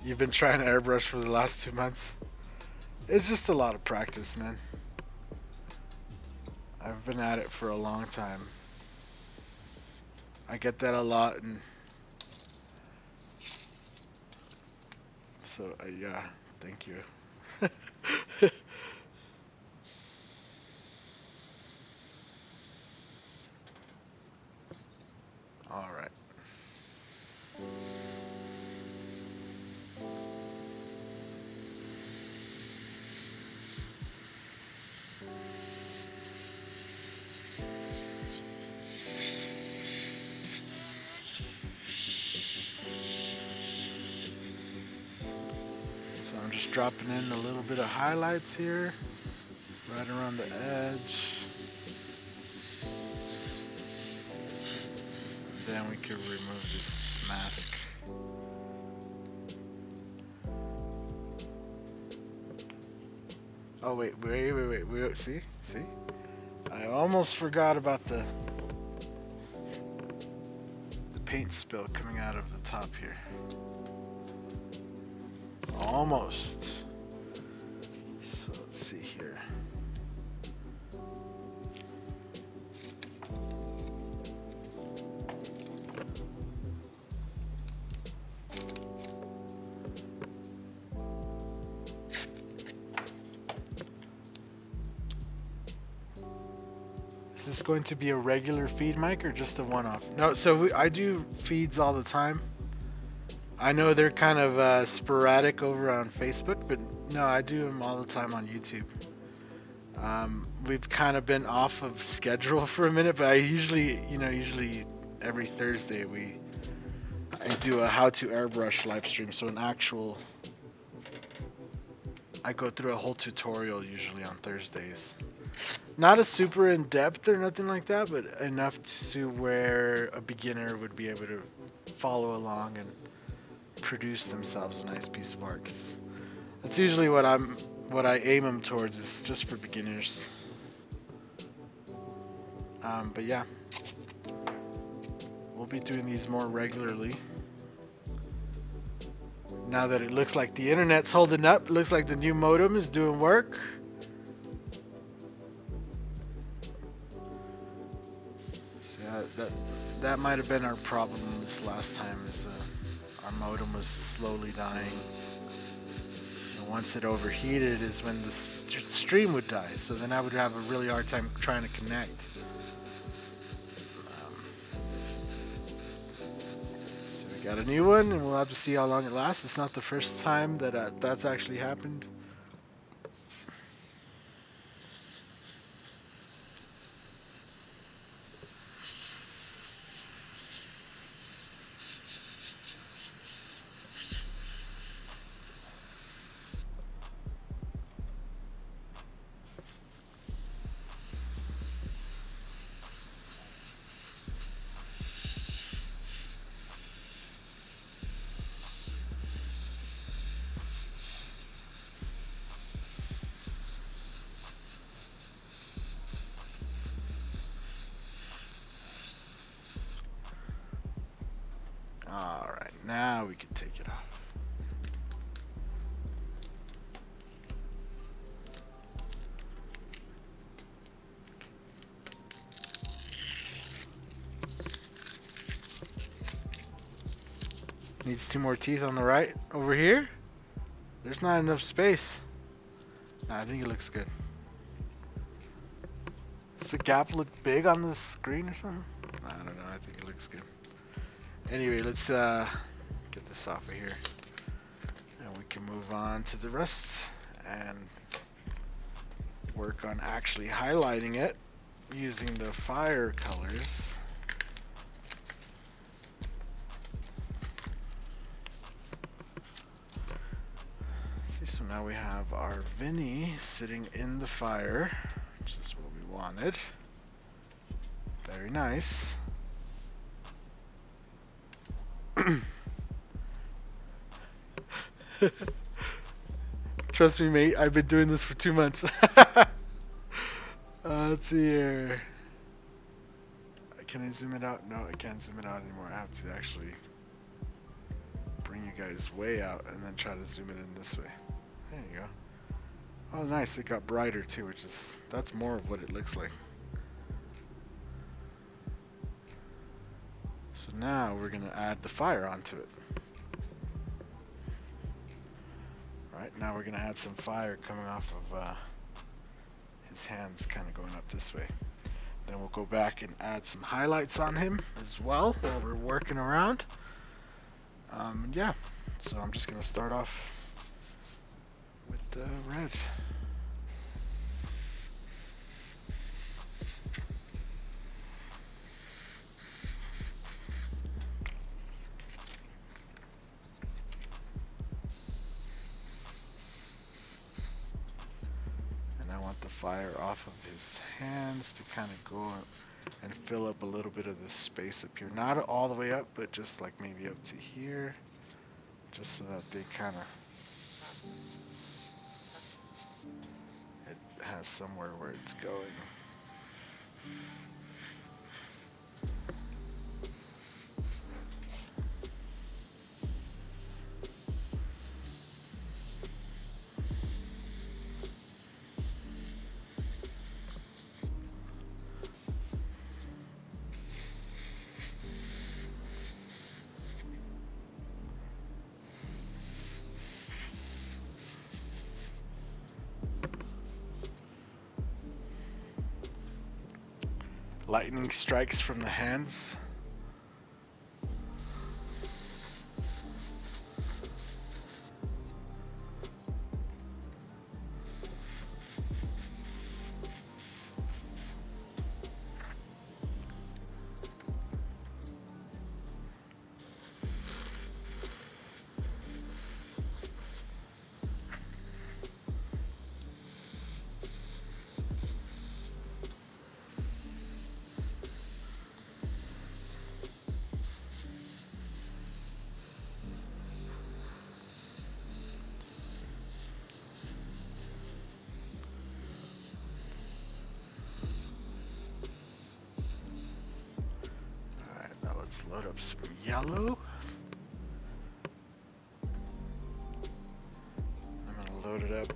You've been trying to airbrush for the last 2 months? It's just a lot of practice, man. I've been at it for a long time. I get that a lot, and so yeah, thank you. All right. So I'm just dropping in a little bit of highlights here, right around the edge. Then we can remove this mask. Oh wait, see? I almost forgot about the paint spill coming out of the top here. Almost. So let's see here. Is this going to be a regular feed mic or just a one-off? No, so I do feeds all the time. I know they're kind of sporadic over on Facebook, but no, I do them all the time on YouTube. We've kind of been off of schedule for a minute, but I usually every Thursday I do a how to airbrush live stream. So I go through a whole tutorial usually on Thursdays. Not a super in-depth or nothing like that, but enough to where a beginner would be able to follow along and produce themselves a nice piece of art. 'Cause that's usually what I aim them towards, is just for beginners. But yeah, we'll be doing these more regularly. Now that it looks like the internet's holding up, it looks like the new modem is doing work. That might have been our problem this last time, is our modem was slowly dying. And once it overheated is when the stream would die, so then I would have a really hard time trying to connect. So we got a new one, and we'll have to see how long it lasts. It's not the first time that that's actually happened. Alright, now we can take it off. Needs 2 more teeth on the right. Over here, there's not enough space. No, I think it looks good. Does the gap look big on the screen or something? I don't know, I think it looks good. Anyway, let's get this off of here, and we can move on to the rest and work on actually highlighting it using the fire colors. See, so now we have our Vinny sitting in the fire, which is what we wanted. There Very nice. Trust me, mate. I've been doing this for 2 months. Let's see here. Can I zoom it out? No, I can't zoom it out anymore. I have to actually bring you guys way out and then try to zoom it in this way. There you go. Oh, nice. It got brighter too, that's more of what it looks like. So now we're gonna add the fire onto it. Right, now we're gonna add some fire coming off of his hands, kind of going up this way. Then we'll go back and add some highlights on him as well while we're working around. Yeah, so I'm just gonna start off with the red. The fire off of his hands to kind of go and fill up a little bit of this space up here. Not all the way up, but just like maybe up to here, just so that they kind of, it has somewhere where it's going. Lightning strikes from the hands. Let's load up some yellow. I'm gonna load it up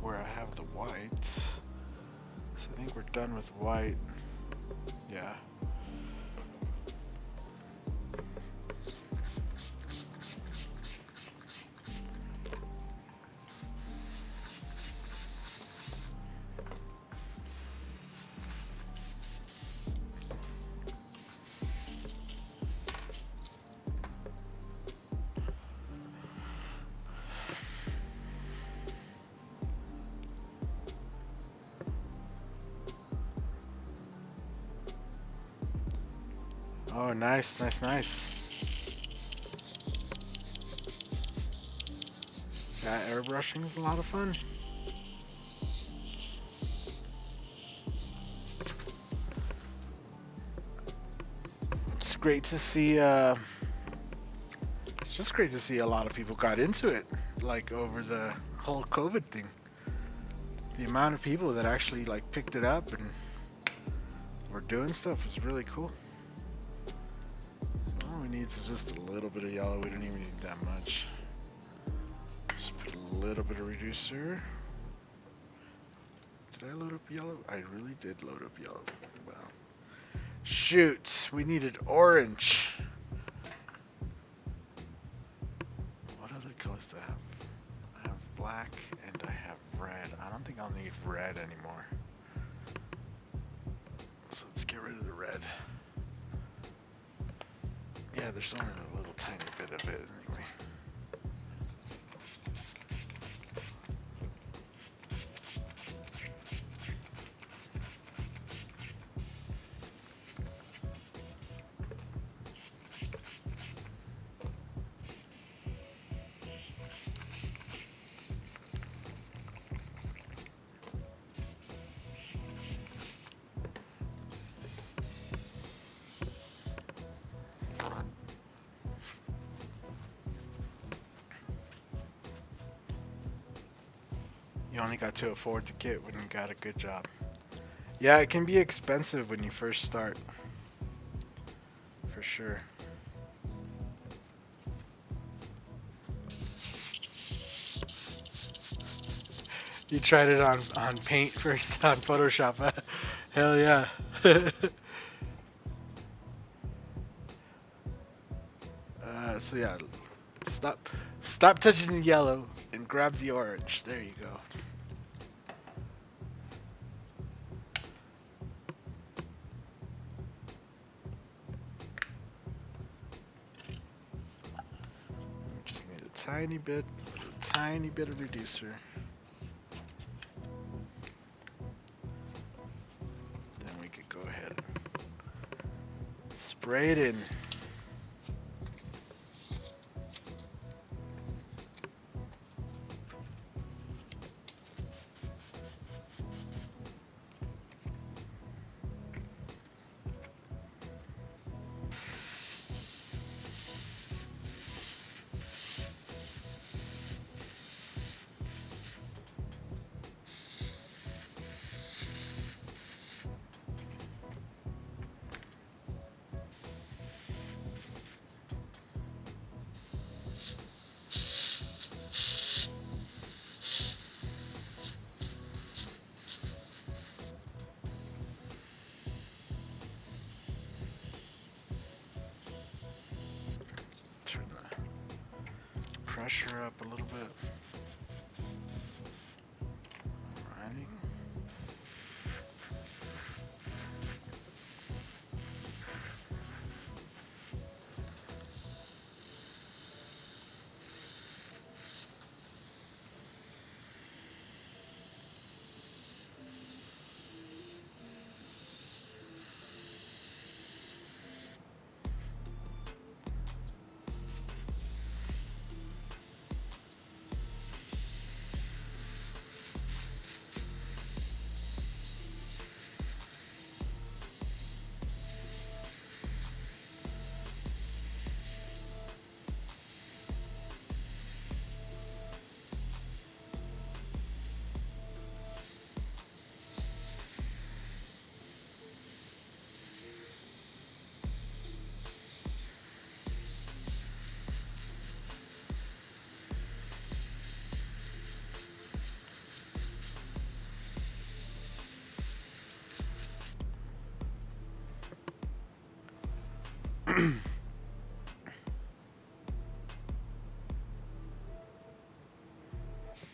where I have the white. So I think we're done with white. Yeah. Oh, nice, nice, nice. Yeah, airbrushing is a lot of fun. It's great to see, it's just great to see a lot of people got into it, like over the whole COVID thing. The amount of people that actually like picked it up and were doing stuff was really cool. All we need is just a little bit of yellow. We don't even need that much. Just put a little bit of reducer. Did I load up yellow? I really did load up yellow. Wow. Shoot, we needed orange. What other colors do I have? I have black and I have red. I don't think I'll need red anymore. So let's get rid of the red. Yeah, there's only a little tiny bit of it anyway. You only got to afford the kit when you got a good job. Yeah, it can be expensive when you first start. For sure. You tried it on Paint first, on Photoshop. Huh? Hell yeah. So yeah, stop touching the yellow and grab the orange. There you go. We just need a tiny bit of reducer. Then we could go ahead and spray it in. Turn the pressure up a little bit. Alrighty.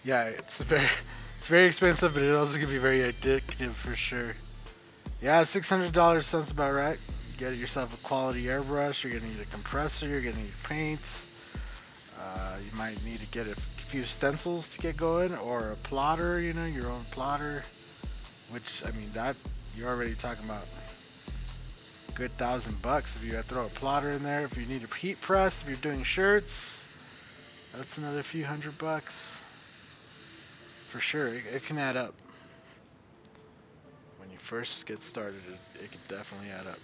Yeah, it's very expensive, but it also can be very addictive for sure. Yeah, $600 sounds about right. Get yourself a quality airbrush. You're gonna need a compressor. You're gonna need paints. You might need to get a few stencils to get going, or a plotter. You know, your own plotter. Which I mean, that you're already talking about a good $1,000 if you throw a plotter in there. If you need a heat press, if you're doing shirts, that's another few $100. For sure, it can add up. When you first get started, it can definitely add up.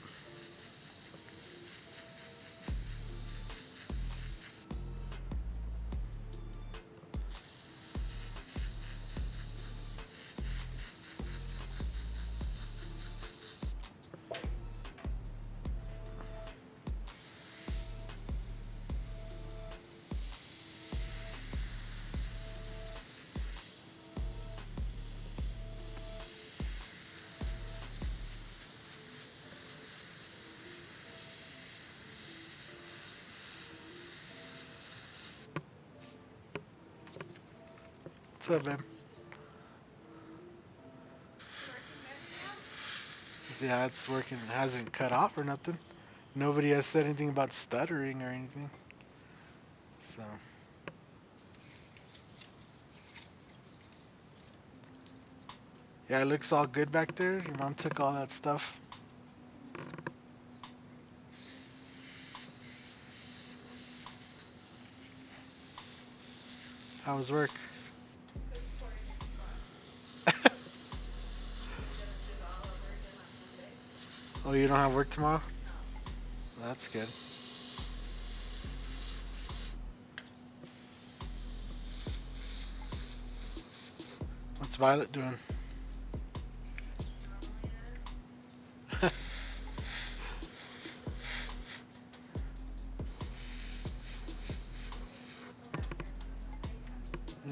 What's up, man? Yeah, it's working. It hasn't cut off or nothing. Nobody has said anything about stuttering or anything. So. Yeah, it looks all good back there. Your mom took all that stuff. How was work? Oh, you don't have work tomorrow? That's good. What's Violet doing? And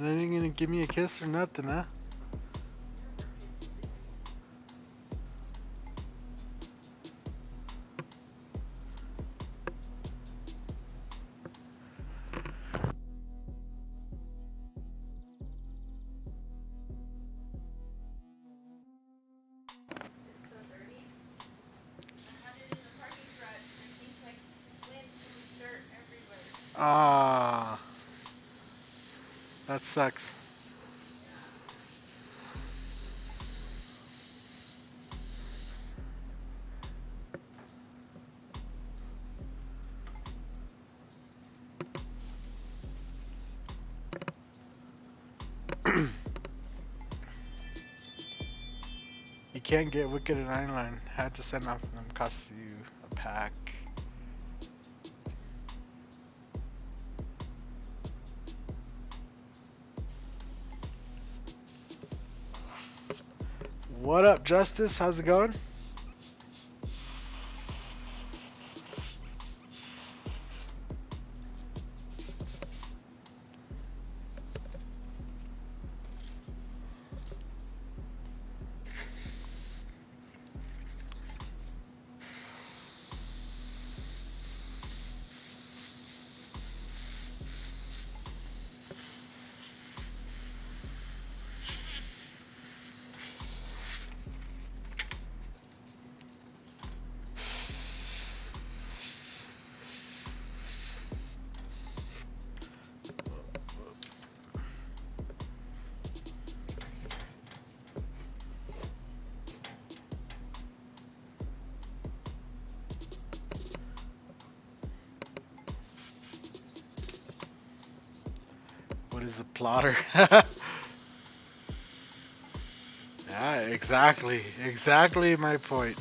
then you're gonna give me a kiss or nothing, huh? Ah, that sucks. You can't get Wicked and Eyeline. Had to send off them. Cost you a pack. What up, Justice? How's it going? What is a plotter? Yeah, exactly. Exactly my point.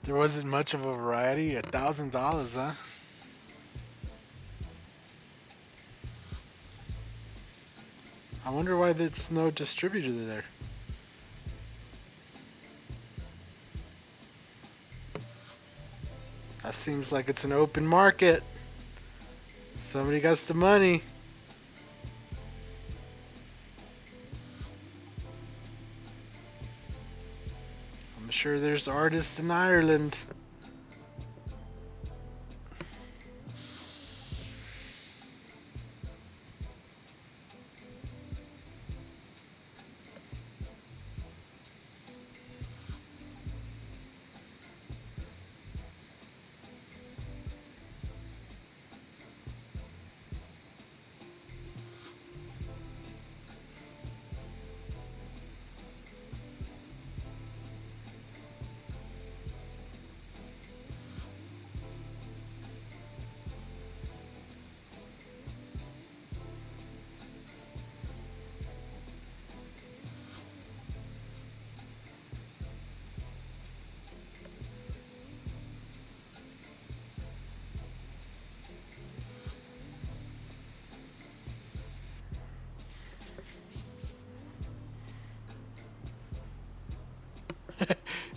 There wasn't much of a variety. $1,000, huh? I wonder why there's no distributor there. That seems like it's an open market. Somebody got the money. I'm sure there's artists in Ireland.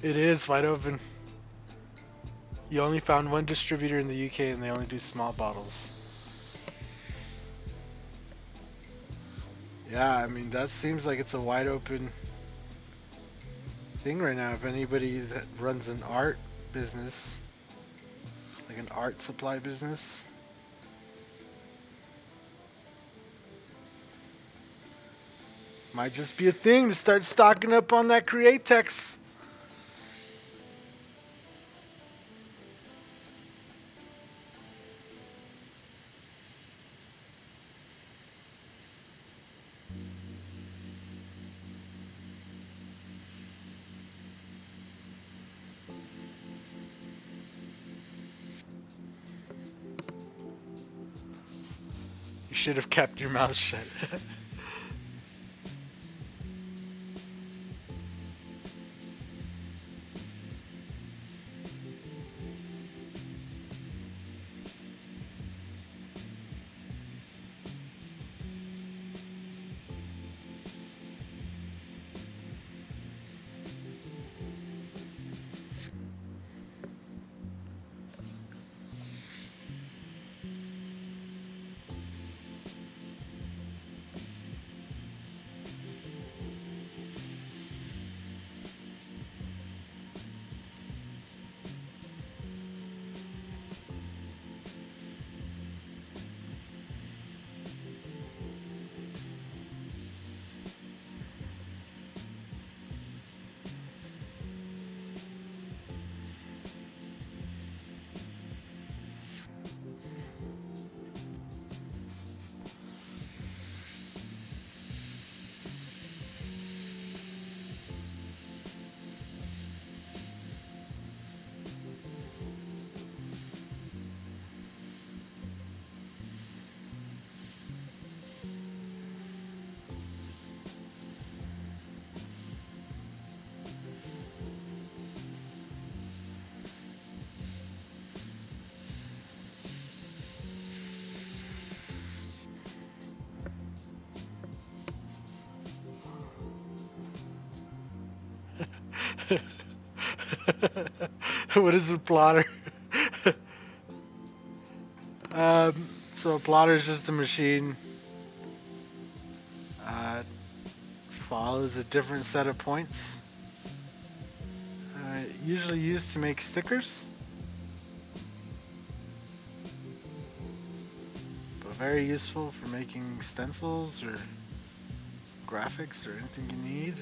It is wide open. You only found one distributor in the UK and they only do small bottles. Yeah, I mean, that seems like it's a wide open thing right now. If anybody that runs an art business, like an art supply business, might just be a thing to start stocking up on that Createx. You should have kept your mouth shut. What is a plotter? um, so a plotter is just a machine. Follows a different set of points. Usually used to make stickers, but very useful for making stencils or graphics or anything you need.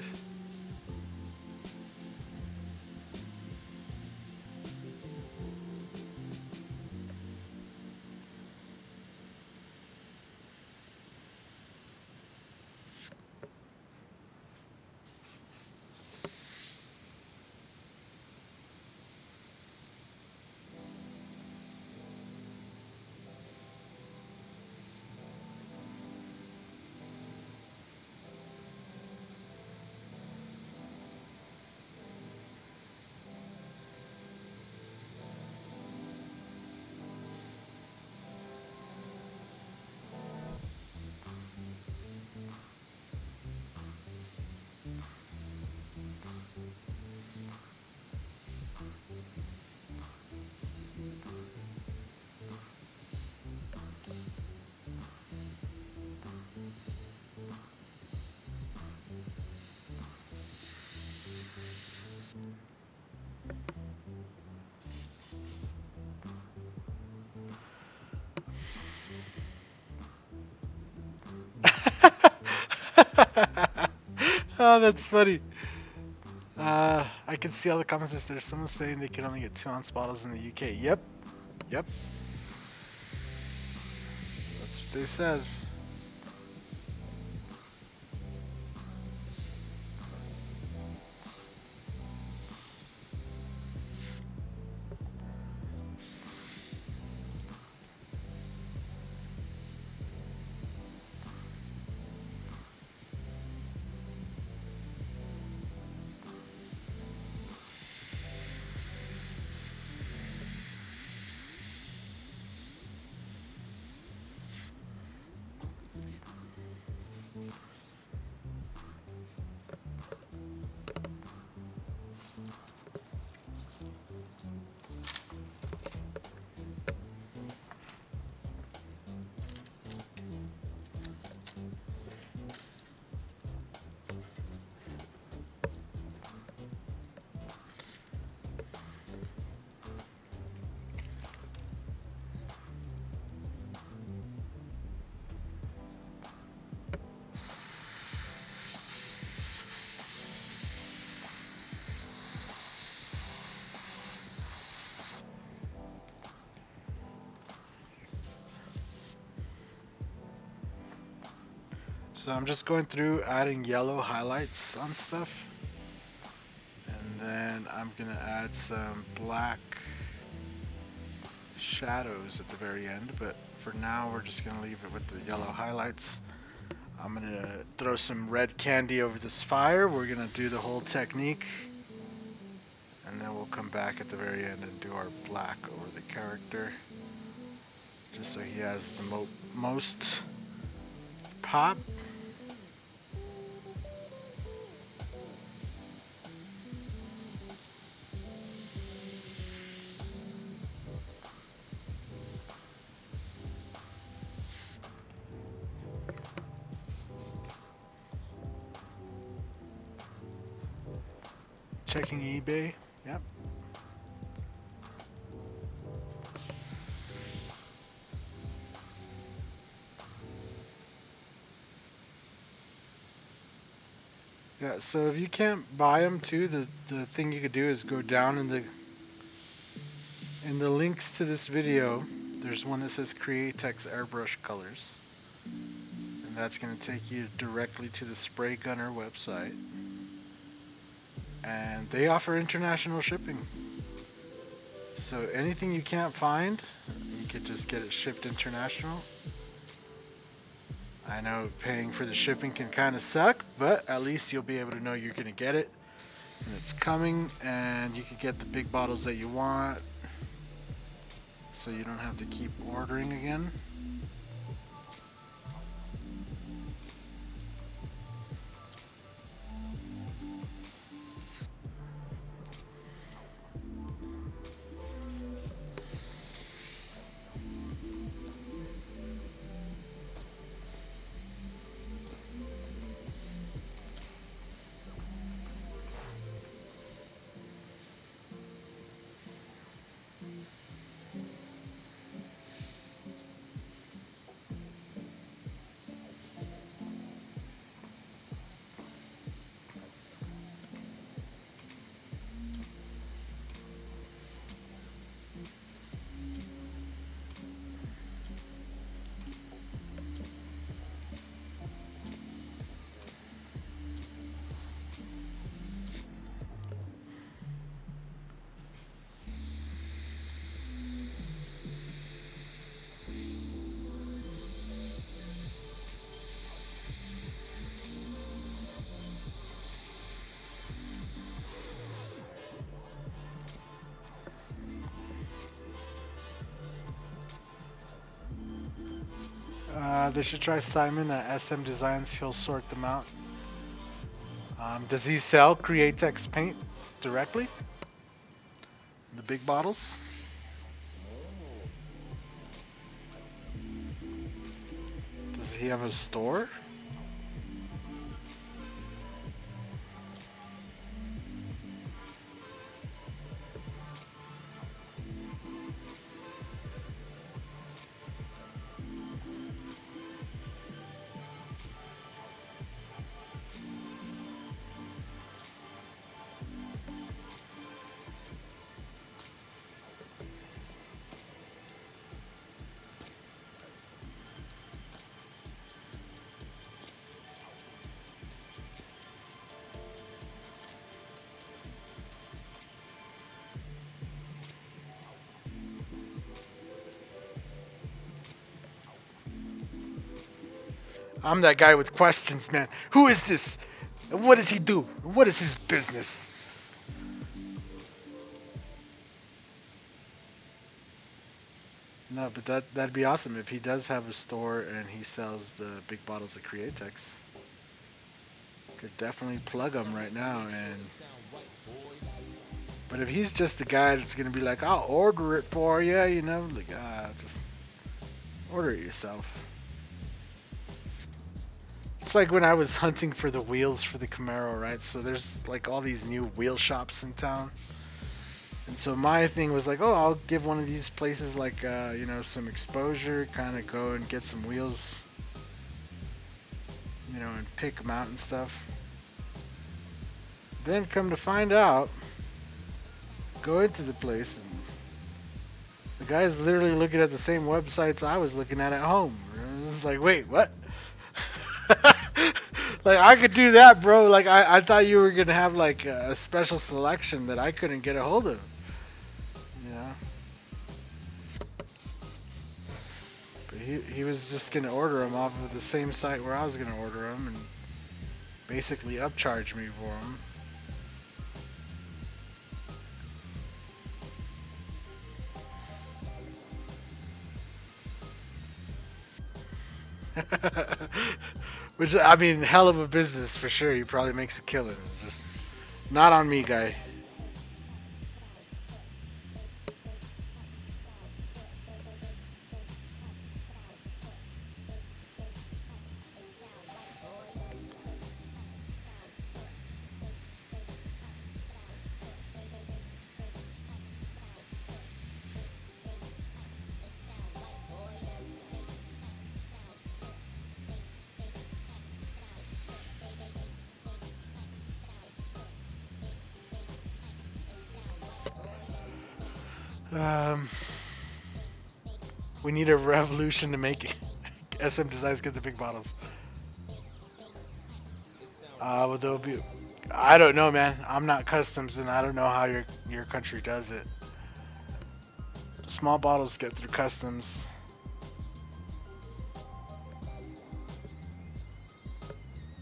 Oh, that's funny. I can see all the comments. There's someone saying they can only get 2-ounce bottles in the UK. Yep. That's what they said. So I'm just going through adding yellow highlights on stuff. And then I'm going to add some black shadows at the very end. But for now, we're just going to leave it with the yellow highlights. I'm going to throw some red candy over this fire. We're going to do the whole technique. And then we'll come back at the very end and do our black over the character. Just so he has the most pop. Checking eBay. Yep. Yeah, so if you can't buy them too, the thing you could do is go down in the links to this video. There's one that says Createx Airbrush colors. And that's going to take you directly to the Spray Gunner website. And they offer international shipping. So anything you can't find, you could just get it shipped international. I know paying for the shipping can kind of suck, but at least you'll be able to know you're going to get it. And it's coming, and you can get the big bottles that you want. So you don't have to keep ordering again. They should try Simon at SM Designs. He'll sort them out. Does he sell Createx paint directly? The big bottles? Does he have a store? I'm that guy with questions, man. Who is this? And what does he do? What is his business? No, but that'd be awesome if he does have a store and he sells the big bottles of Createx. Could definitely plug him right now. But if he's just the guy that's gonna be like, I'll order it for you, you know, like just order it yourself. It's like when I was hunting for the wheels for the Camaro, right? So there's like all these new wheel shops in town. And so my thing was like, oh, I'll give one of these places like, you know, some exposure, kind of go and get some wheels, you know, and pick them out and stuff. Then come to find out, go into the place and the guy's literally looking at the same websites I was looking at home. It was like, wait, what? Like I could do that, bro. Like I thought you were gonna have like a special selection that I couldn't get a hold of. Yeah. But he was just gonna order them off of the same site where I was gonna order them and basically upcharge me for them. Which, I mean, hell of a business for sure. He probably makes a killing. Just not on me, guy. We need a revolution to make SM Designs get the big bottles. Well, there'll be. I don't know, man. I'm not customs, and I don't know how your country does it. Small bottles get through customs.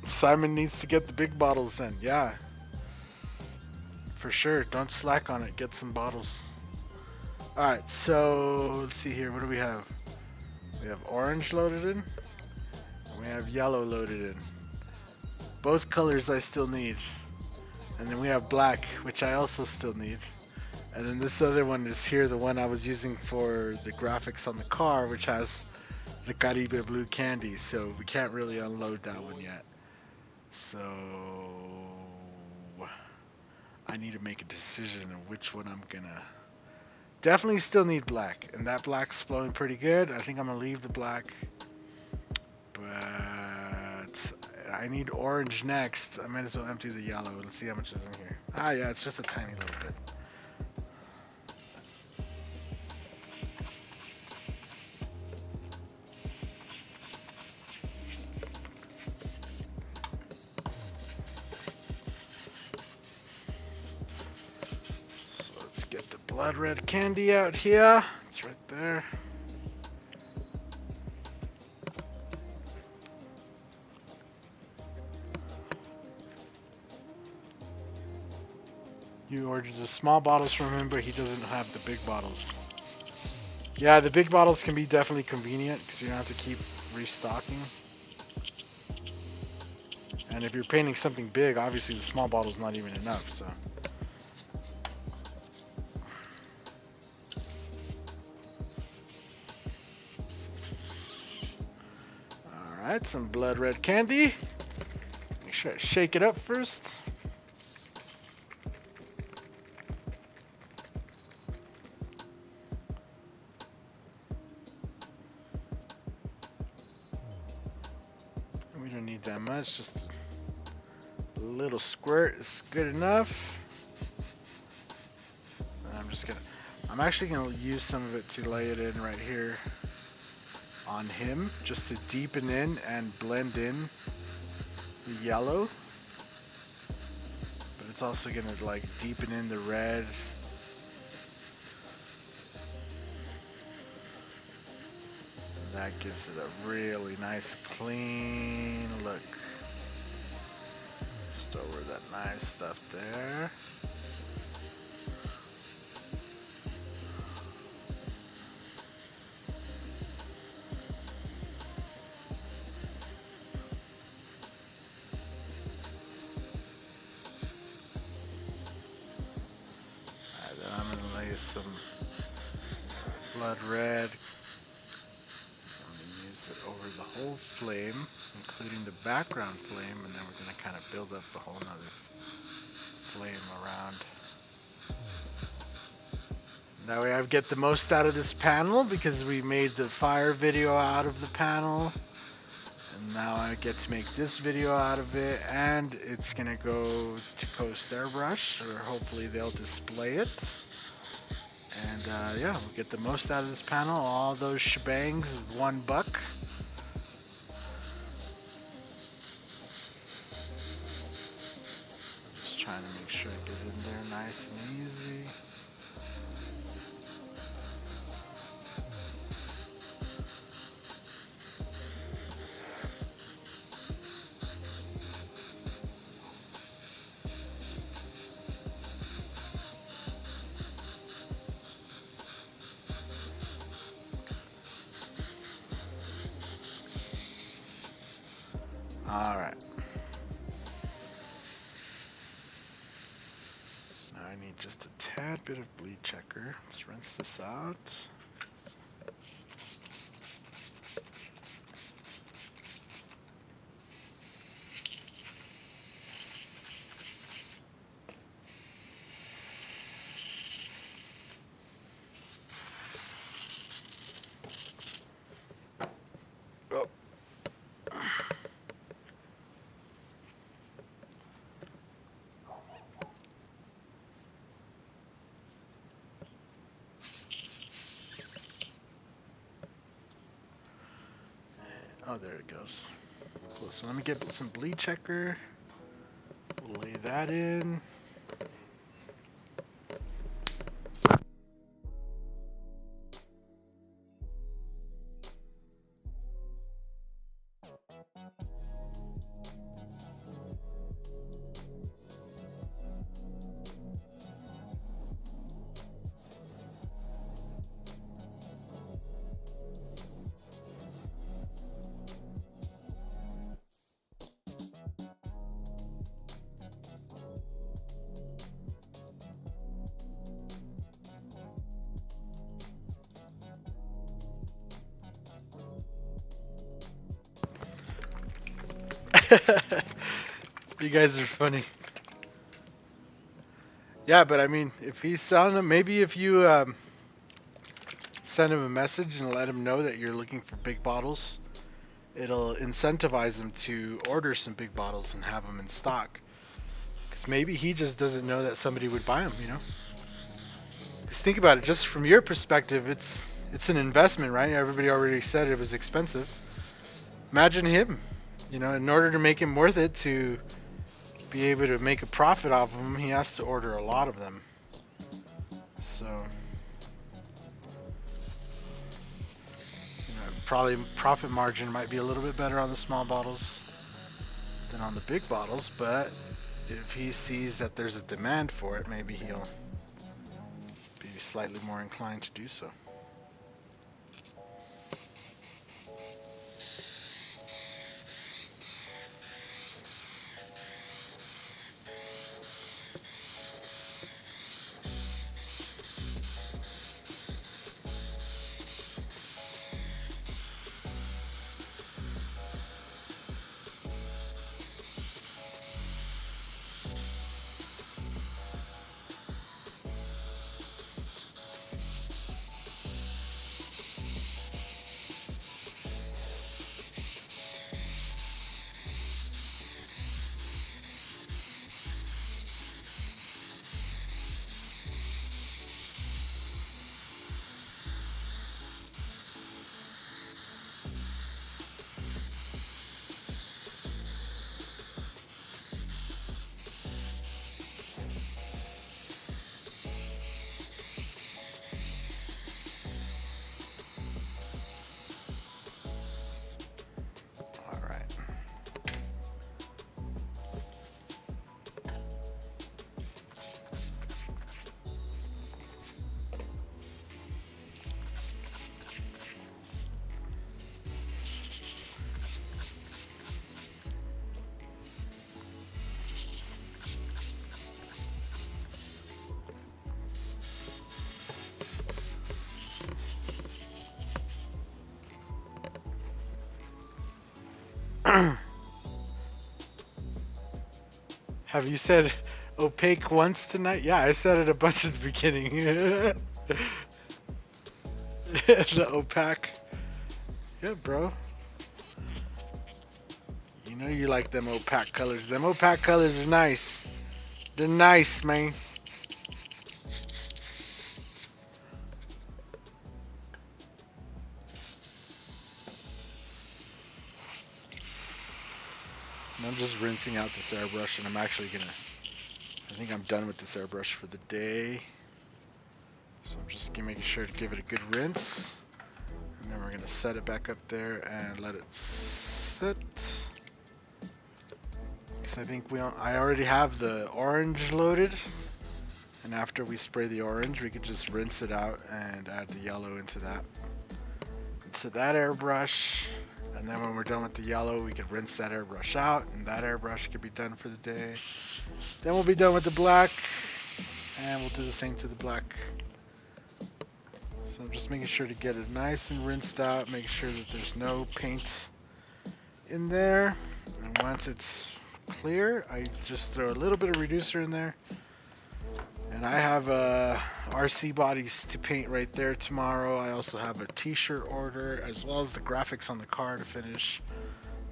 Simon needs to get the big bottles then. Yeah. For sure. Don't slack on it. Get some bottles. Alright, so let's see here. What do we have? We have orange loaded in. And we have yellow loaded in. Both colors I still need. And then we have black, which I also still need. And then this other one is here, the one I was using for the graphics on the car, which has the Caribe blue candy. So we can't really unload that one yet. So I need to make a decision of which one I'm gonna. Definitely still need black, and that black's flowing pretty good. I think I'm gonna leave the black, but I need orange next. I might as well empty the yellow. Let's see how much is in here. Ah, yeah, it's just a tiny little bit. Blood red candy out here. It's right there. You ordered the small bottles from him, but he doesn't have the big bottles. Yeah, the big bottles can be definitely convenient because you don't have to keep restocking. And if you're painting something big, obviously the small bottle's not even enough, so. Alright, some blood red candy. Make sure I shake it up first. We don't need that much, just a little squirt is good enough. And I'm actually gonna use some of it to lay it in right here on him, just to deepen in and blend in the yellow, but it's also gonna like deepen in the red. And that gives it a really nice clean look. Just over that nice stuff there. Blood red. I'm going to use it over the whole flame, including the background flame, and then we're going to kind of build up a whole nother flame around. That way I get the most out of this panel because we made the fire video out of the panel. And now I get to make this video out of it, and it's going to go to post Airbrush, or hopefully they'll display it. And yeah, we'll get the most out of this panel. All those shebangs, $1. Alright. Now I need just a tad bit of bleed checker. Let's rinse this out. Oh. Oh, there it goes. Cool. So let me get some bleed checker. We'll lay that in. You guys are funny. Yeah, but I mean, if he's selling them, maybe if you send him a message and let him know that you're looking for big bottles, it'll incentivize him to order some big bottles and have them in stock. Because maybe he just doesn't know that somebody would buy them, you know? Because think about it, just from your perspective, it's an investment, right? Everybody already said it was expensive. Imagine him, you know, in order to make him worth it, to be able to make a profit off of them, he has to order a lot of them. So, you know, probably profit margin might be a little bit better on the small bottles than on the big bottles, but if he sees that there's a demand for it, maybe he'll be slightly more inclined to do so. Have you said opaque once tonight? Yeah, I said it a bunch at the beginning. The opaque. Yeah, bro. You know you like them opaque colors. Them opaque colors are nice. They're nice, man. I'm just rinsing out this airbrush, and I'm actually gonna, I think I'm done with this airbrush for the day. So I'm just making sure to give it a good rinse. And then we're gonna set it back up there and let it sit. Because I think I already have the orange loaded. And after we spray the orange, we could just rinse it out and add the yellow into that airbrush. And then when we're done with the yellow, we could rinse that airbrush out, and that airbrush could be done for the day. Then we'll be done with the black, and we'll do the same to the black. So I'm just making sure to get it nice and rinsed out, making sure that there's no paint in there. And once it's clear, I just throw a little bit of reducer in there. And I have RC bodies to paint right there tomorrow. I also have a t-shirt order as well as the graphics on the car to finish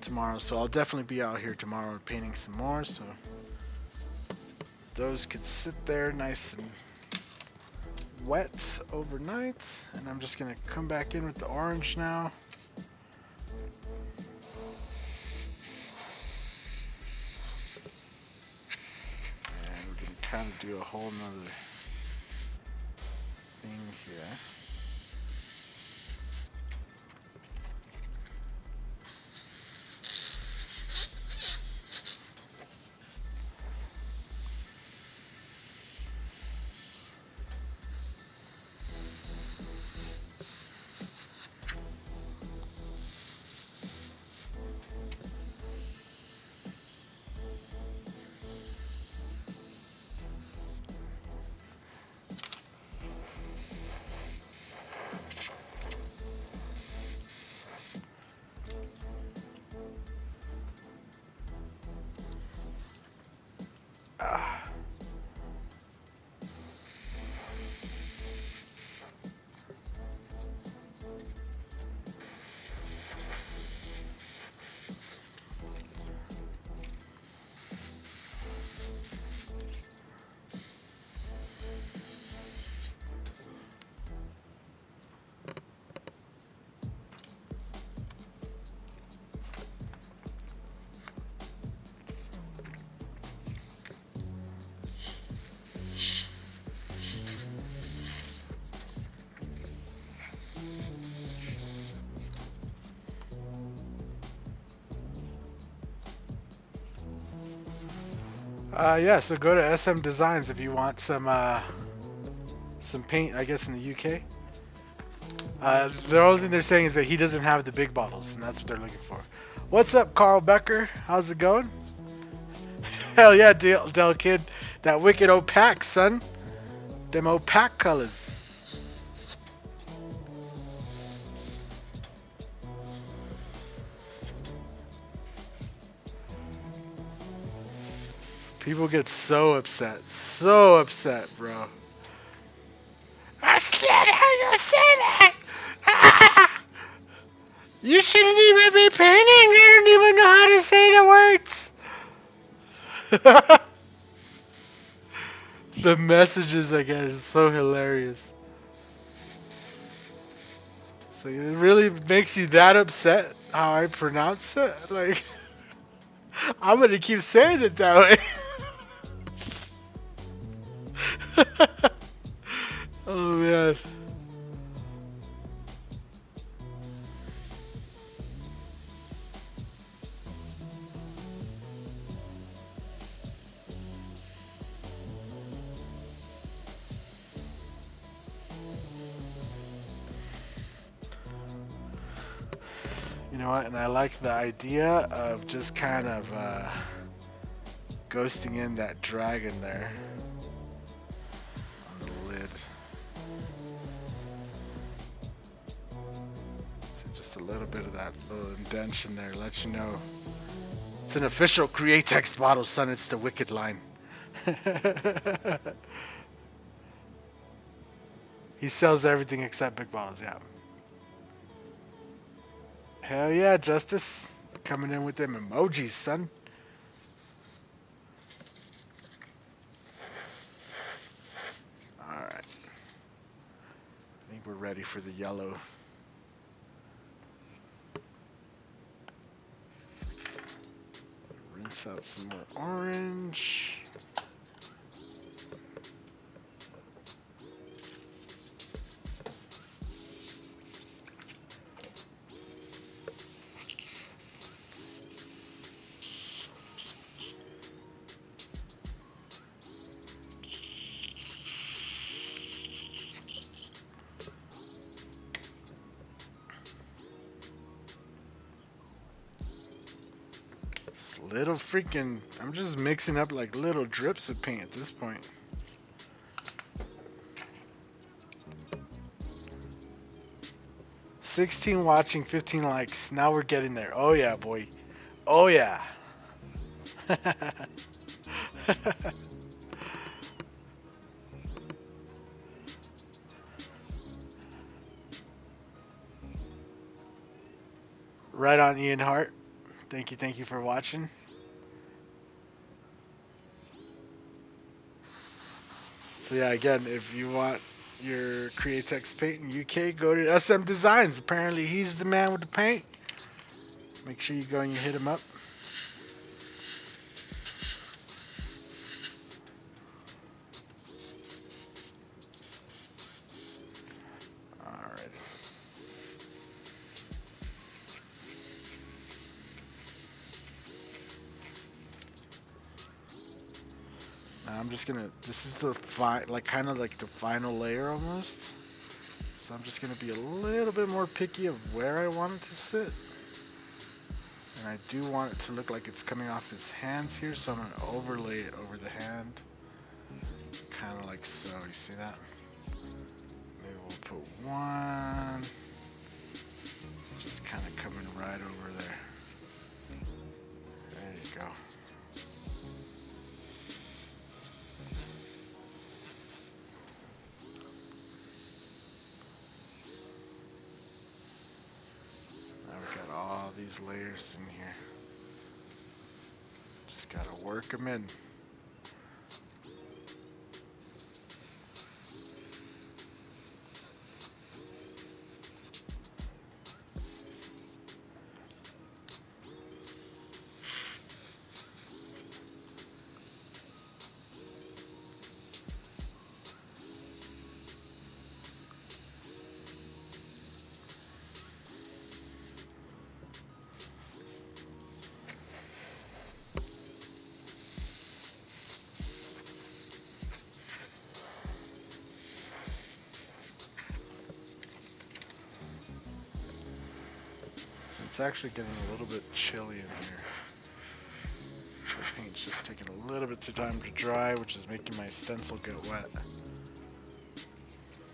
tomorrow. So I'll definitely be out here tomorrow painting some more. So those could sit there nice and wet overnight. And I'm just going to come back in with the orange now. Kind of do a whole nother thing here. Yeah, so go to SM Designs if you want some paint, I guess, in the UK. The only thing they're saying is that he doesn't have the big bottles, and that's what they're looking for. What's up, Carl Becker? How's it going? Hell yeah, Del Kid. That wicked opaque, son. Them opaque colors. People get so upset, bro. That's not how you say that. You shouldn't even be painting. You don't even know how to say the words. The messages I get is so hilarious. So it really makes you that upset how I pronounce it? Like, I'm gonna keep saying it that way. Oh man. You know what, and I like the idea of just kind of ghosting in that dragon there on the lid. So just a little bit of that little indentation there lets you know it's an official Createx bottle, son. It's the Wicked line. He sells everything except big bottles, yeah. Hell yeah, Justice. Coming in with them emojis, son. Alright. I think we're ready for the yellow. Rinse out some more orange. little freaking, I'm just mixing up like little drips of paint at this point. $16 watching, 15 likes. Now we're getting there. Oh yeah, boy. Oh yeah. Right on, Ian Hart. Thank you for watching. So yeah, again, if you want your Createx paint in UK, go to SM Designs. Apparently he's the man with the paint. Make sure you go and you hit him up. Alright. Now I'm just gonna, this is the kind of like the final layer almost. So I'm just gonna be a little bit more picky of where I want it to sit. And I do want it to look like it's coming off his hands here, so I'm gonna overlay it over the hand. Kind of like so, you see that? Maybe we'll put one, just kind of coming right over there. There you go. Now we got all these layers in here. Just gotta work them in. It's actually getting a little bit chilly in here. The paint's just taking a little bit too time to dry, which is making my stencil get wet.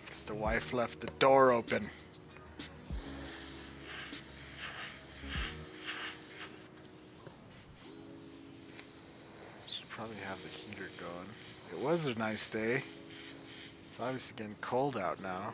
Because the wife left the door open. Should probably have the heater going. It was a nice day. It's obviously getting cold out now.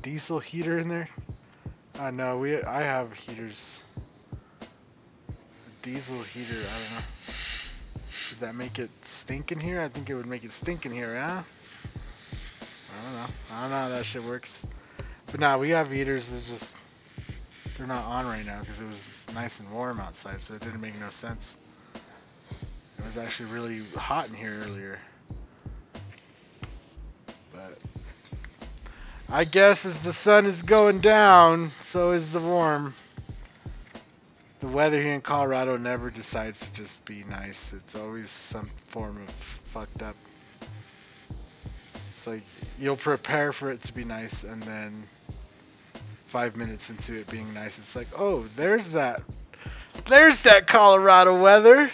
Diesel heater in there? No, I have heaters. A diesel heater, I don't know. Does that make it stink in here? I think it would make it stink in here, yeah? I don't know how that shit works. But nah, we have heaters, it's just, they're not on right now because it was nice and warm outside, so it didn't make no sense. It was actually really hot in here earlier. But I guess as the sun is going down, so is the warm. The weather here in Colorado never decides to just be nice. It's always some form of fucked up. It's like you'll prepare for it to be nice, and then 5 minutes into it being nice, it's like, oh, there's that Colorado weather.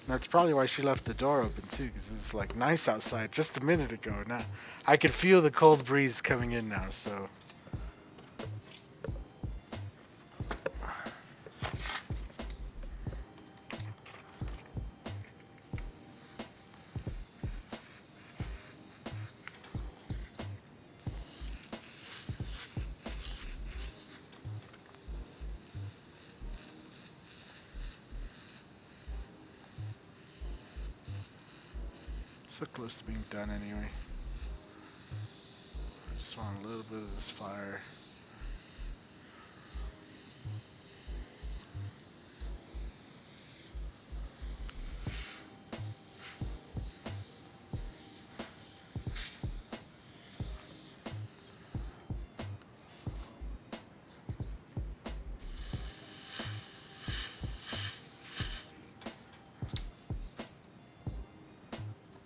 That's probably why she left the door open too, because it's like nice outside just a minute ago. Now I could feel the cold breeze coming in now, so So close to being done anyway. I just want a little bit of this fire.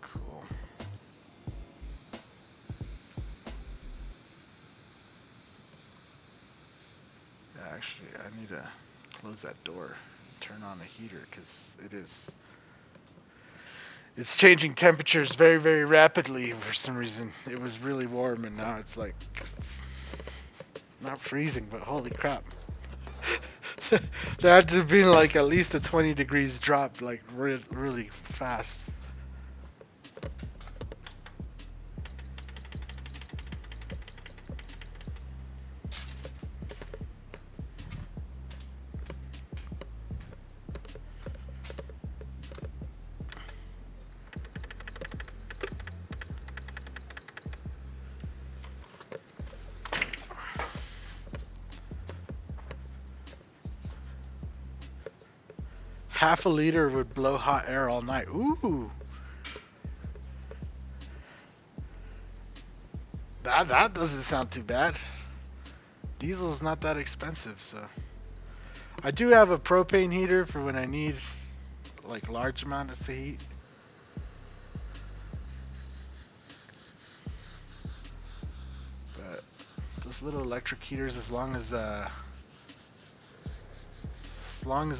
Cool. Yeah, actually, I need to close that door, turn on the heater, because it's changing temperatures very, very rapidly for some reason. It was really warm and now it's like not freezing, but holy crap. There had to have been like at least a 20 degrees drop, like really fast. Half a liter would blow hot air all night. Ooh. That doesn't sound too bad. Diesel's not that expensive, so. I do have a propane heater for when I need like large amounts of heat. But those little electric heaters, as long as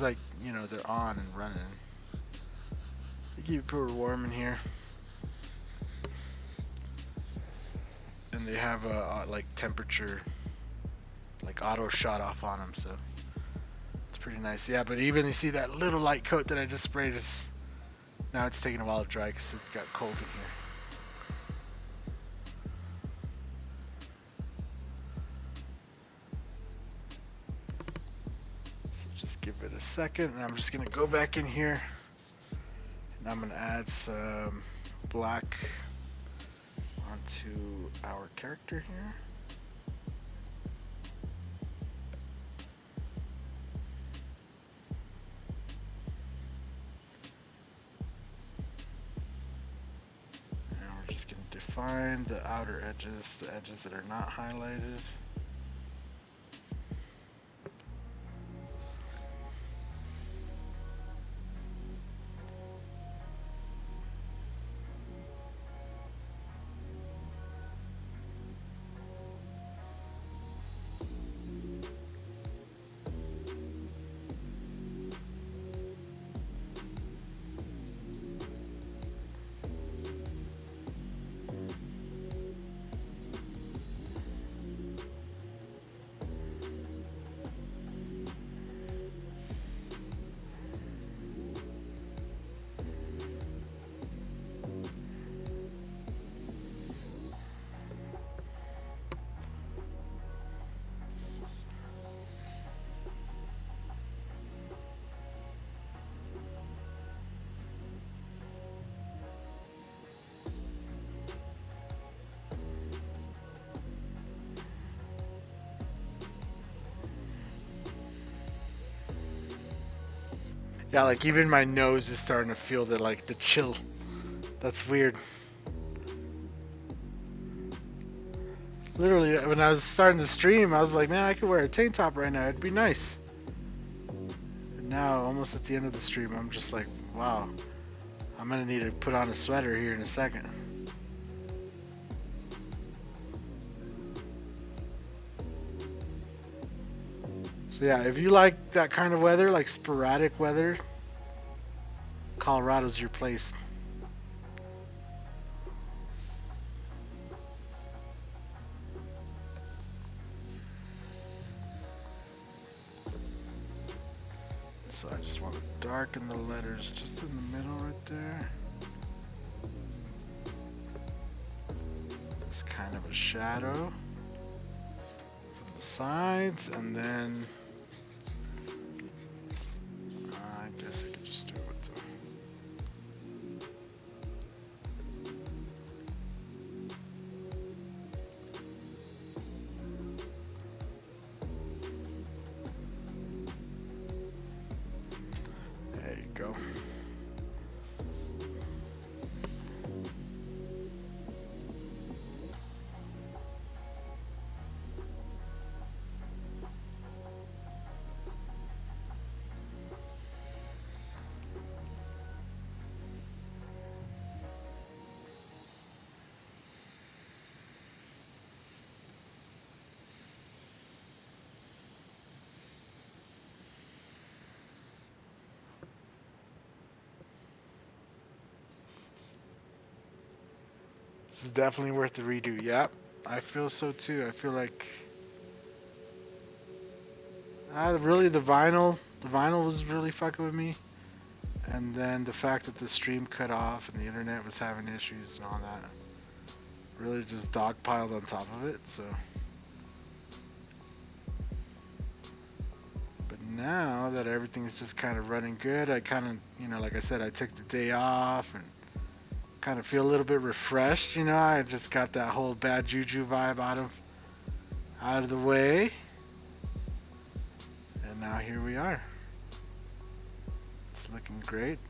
like, you know, they're on and running, they keep it pretty warm in here. And they have a like temperature, like auto shut off on them, so it's pretty nice. Yeah, but even you see that little light coat that I just sprayed is now it's taking a while to dry because it got cold in here. Give it a second, and I'm just gonna go back in here and I'm gonna add some black onto our character here. And we're just gonna define the outer edges, the edges that are not highlighted. Yeah, like even my nose is starting to feel the chill. That's weird. Literally, when I was starting the stream, I was like, man, I could wear a tank top right now. It'd be nice. And now, almost at the end of the stream, I'm just like, wow. I'm gonna need to put on a sweater here in a second. So yeah, if you like that kind of weather, like sporadic weather, Colorado's your place. So I just want to darken the letters just in the middle right there. It's kind of a shadow from the sides, and then I guess I could just do it with There you go. This is definitely worth the redo. Yep, I feel so too. I feel like really the vinyl was really fucking with me, and then the fact that the stream cut off and the internet was having issues and all that really just dogpiled on top of it. So, but now that everything's just kind of running good, I kind of, like I said, I took the day off and kind of feel a little bit refreshed. I just got that whole bad juju vibe out of the way, and now here we are. It's looking great.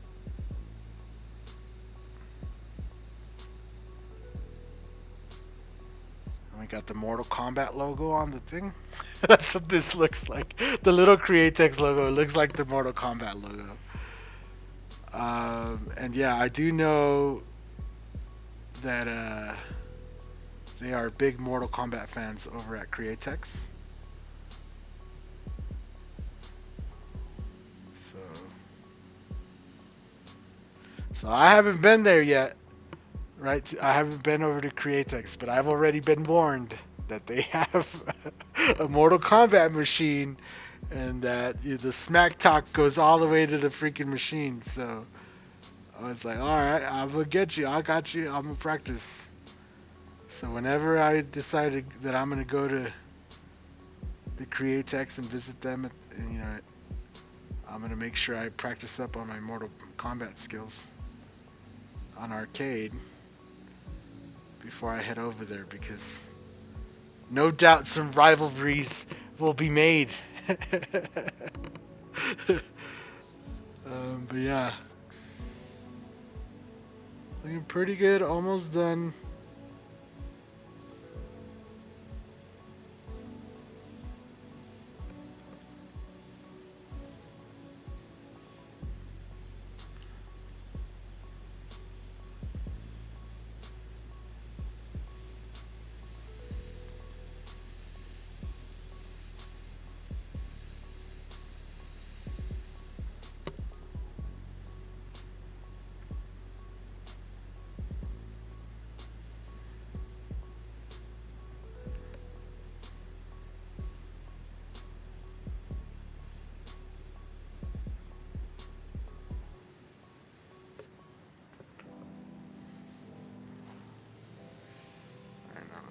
And we got the Mortal Kombat logo on the thing. That's what this looks like. The little Createx logo, it looks like the Mortal Kombat logo. And yeah, I do know that they are big Mortal Kombat fans over at Createx. So I haven't been there yet, right? I haven't been over to Createx, but I've already been warned that they have a Mortal Kombat machine, and that the smack talk goes all the way to the freaking machine. So I was like, all right, I'm gonna get you. I got you. I'm gonna practice. So whenever I decided that I'm gonna go to the Createx and visit them, I'm gonna make sure I practice up on my Mortal Kombat skills on arcade before I head over there, because no doubt some rivalries will be made. But yeah, looking pretty good, almost done.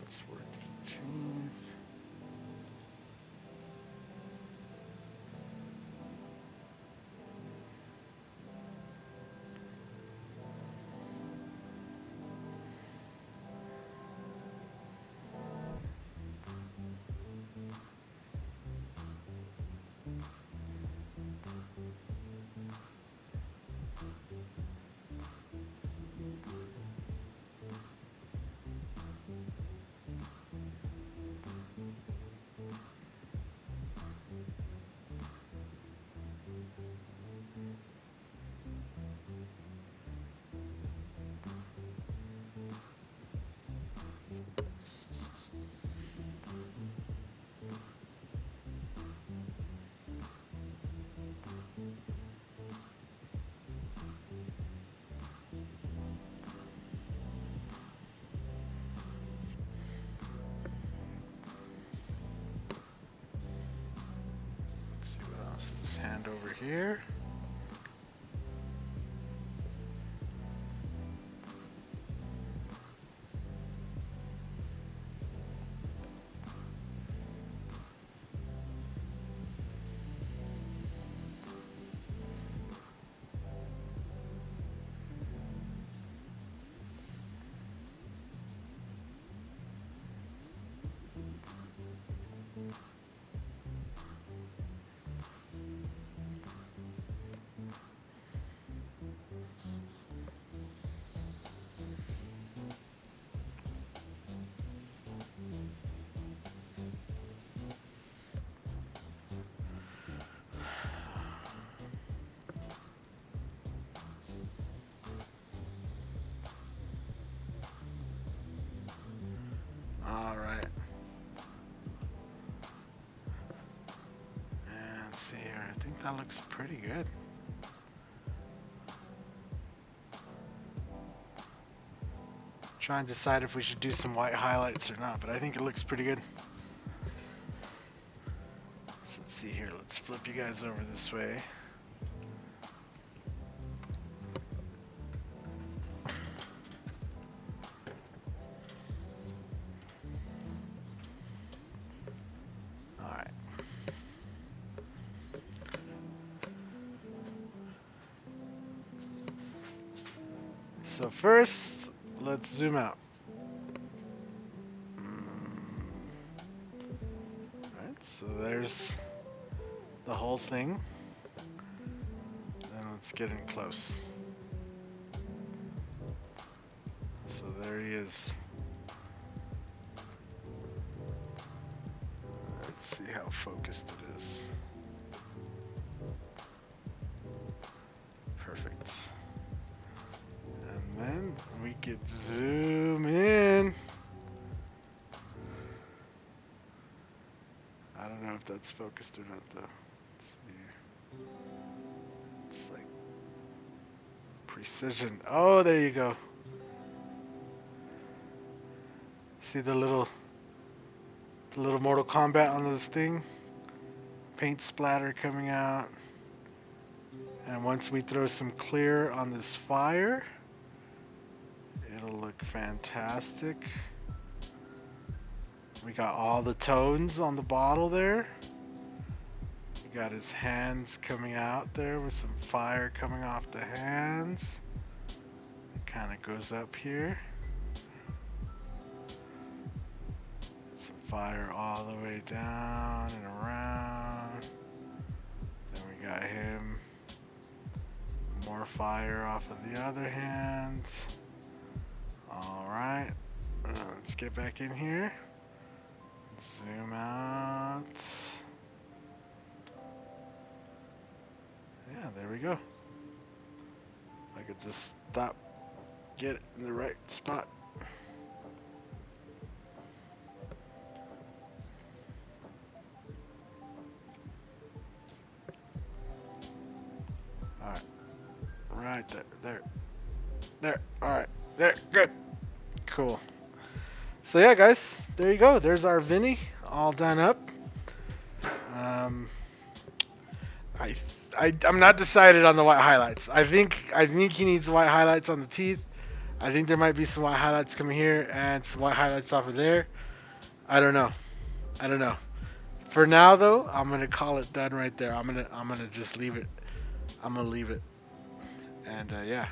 Let's work 18. Hand over here. looks pretty good. Try and decide if we should do some white highlights or not, but I think it looks pretty good. So let's see here. Let's flip you guys over this way. Alright. So first, let's zoom out. Alright, so there's the whole thing. Then let's get in close. So there he is. Let's see how focused it is. Perfect. And then we could zoom in. I don't know if that's focused or not though. Let's see. It's like precision. Oh, there you go. See the little Mortal Kombat on this thing? Paint splatter coming out. And once we throw some clear on this fire, it'll look fantastic. We got all the tones on the bottle there. We got his hands coming out there with some fire coming off the hands. It kind of goes up here. Some fire all the way down and around. Then we got him. More fire off of the other hand. Alright. Let's get back in here. Zoom out. Yeah, there we go. I could just stop, get it in the right spot. Alright. Right there. Alright. There. Good. Cool. So yeah, guys, there you go. There's our Vinny, all done up. I'm not decided on the white highlights. I think he needs white highlights on the teeth. I think there might be some white highlights coming here and some white highlights off of there. I don't know. For now though, I'm gonna call it done right there. I'm gonna just leave it. I'm gonna leave it. And yeah.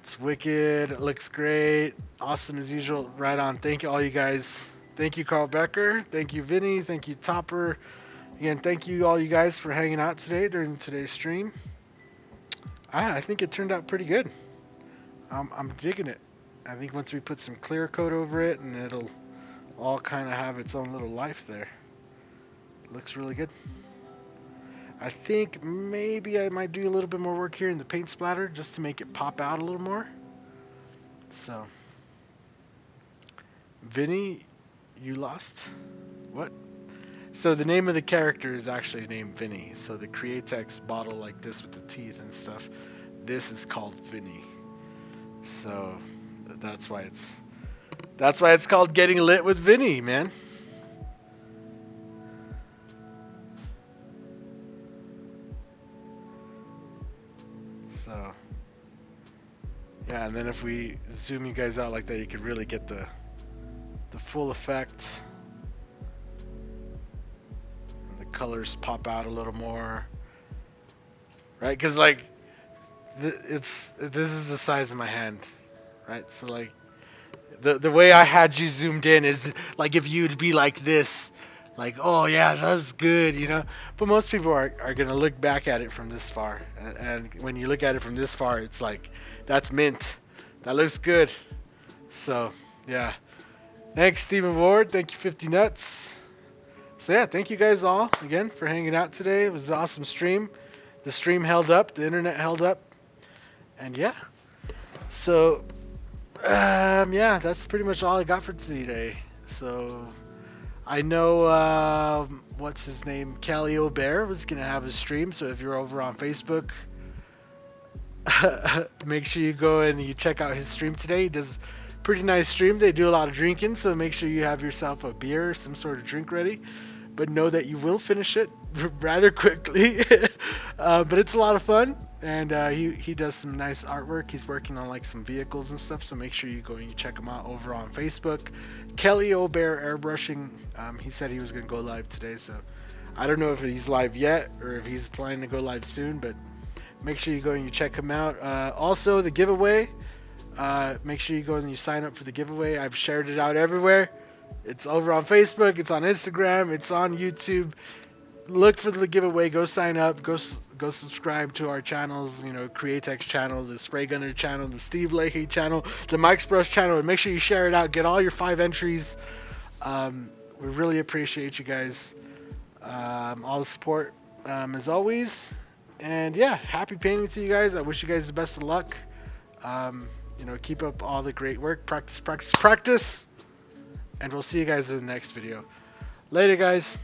It's wicked. It looks great. Awesome as usual. Right on. Thank you all you guys. Thank you, Carl Becker. Thank you, Vinny. Thank you, Topper. Again, thank you all you guys for hanging out today during today's stream. I think it turned out pretty good. I'm digging it. I think once we put some clear coat over it, and it'll all kind of have its own little life there. It looks really good. I think maybe I might do a little bit more work here in the paint splatter just to make it pop out a little more. So, Vinny, you lost? What? So the name of the character is actually named Vinny. So the Createx bottle like this with the teeth and stuff, this is called Vinny. So that's why it's called Getting Lit with Vinny, man. So yeah, and then if we zoom you guys out like that, you can really get the full effect. And the colors pop out a little more, right? Because like this is the size of my hand, right? So like the way I had you zoomed in is like if you'd be like this, like, oh yeah, that's good, you know. But most people are gonna look back at it from this far, and when you look at it from this far, it's like, that's mint, that looks good. So yeah, thanks Stephen Ward, thank you 50 nuts. So yeah, thank you guys all again for hanging out today. It was an awesome stream. The stream held up, the internet held up, and yeah. So yeah, that's pretty much all I got for today. So I know, what's his name? Kelly O'Bear was going to have a stream. So if you're over on Facebook, make sure you go and you check out his stream today. He does pretty nice stream. They do a lot of drinking, so make sure you have yourself a beer or some sort of drink ready. But know that you will finish it rather quickly. But it's a lot of fun, and he does some nice artwork. He's working on like some vehicles and stuff, so make sure you go and you check him out over on Facebook. Kelly O'Bear Airbrushing. He said he was going to go live today, so I don't know if he's live yet or if he's planning to go live soon, but make sure you go and you check him out. Also, the giveaway. Make sure you go and you sign up for the giveaway. I've shared it out everywhere. It's over on Facebook. It's on Instagram. It's on YouTube. Look for the giveaway. Go sign up. Go subscribe to our channels. You know, Createx channel, the Spray Gunner channel, the Steve Leahy channel, the Mike's Brush channel, and make sure you share it out. Get all your 5 entries. We really appreciate you guys. All the support, as always. And yeah, happy painting to you guys. I wish you guys the best of luck. You know, keep up all the great work. Practice, practice, practice. And we'll see you guys in the next video. Later, guys.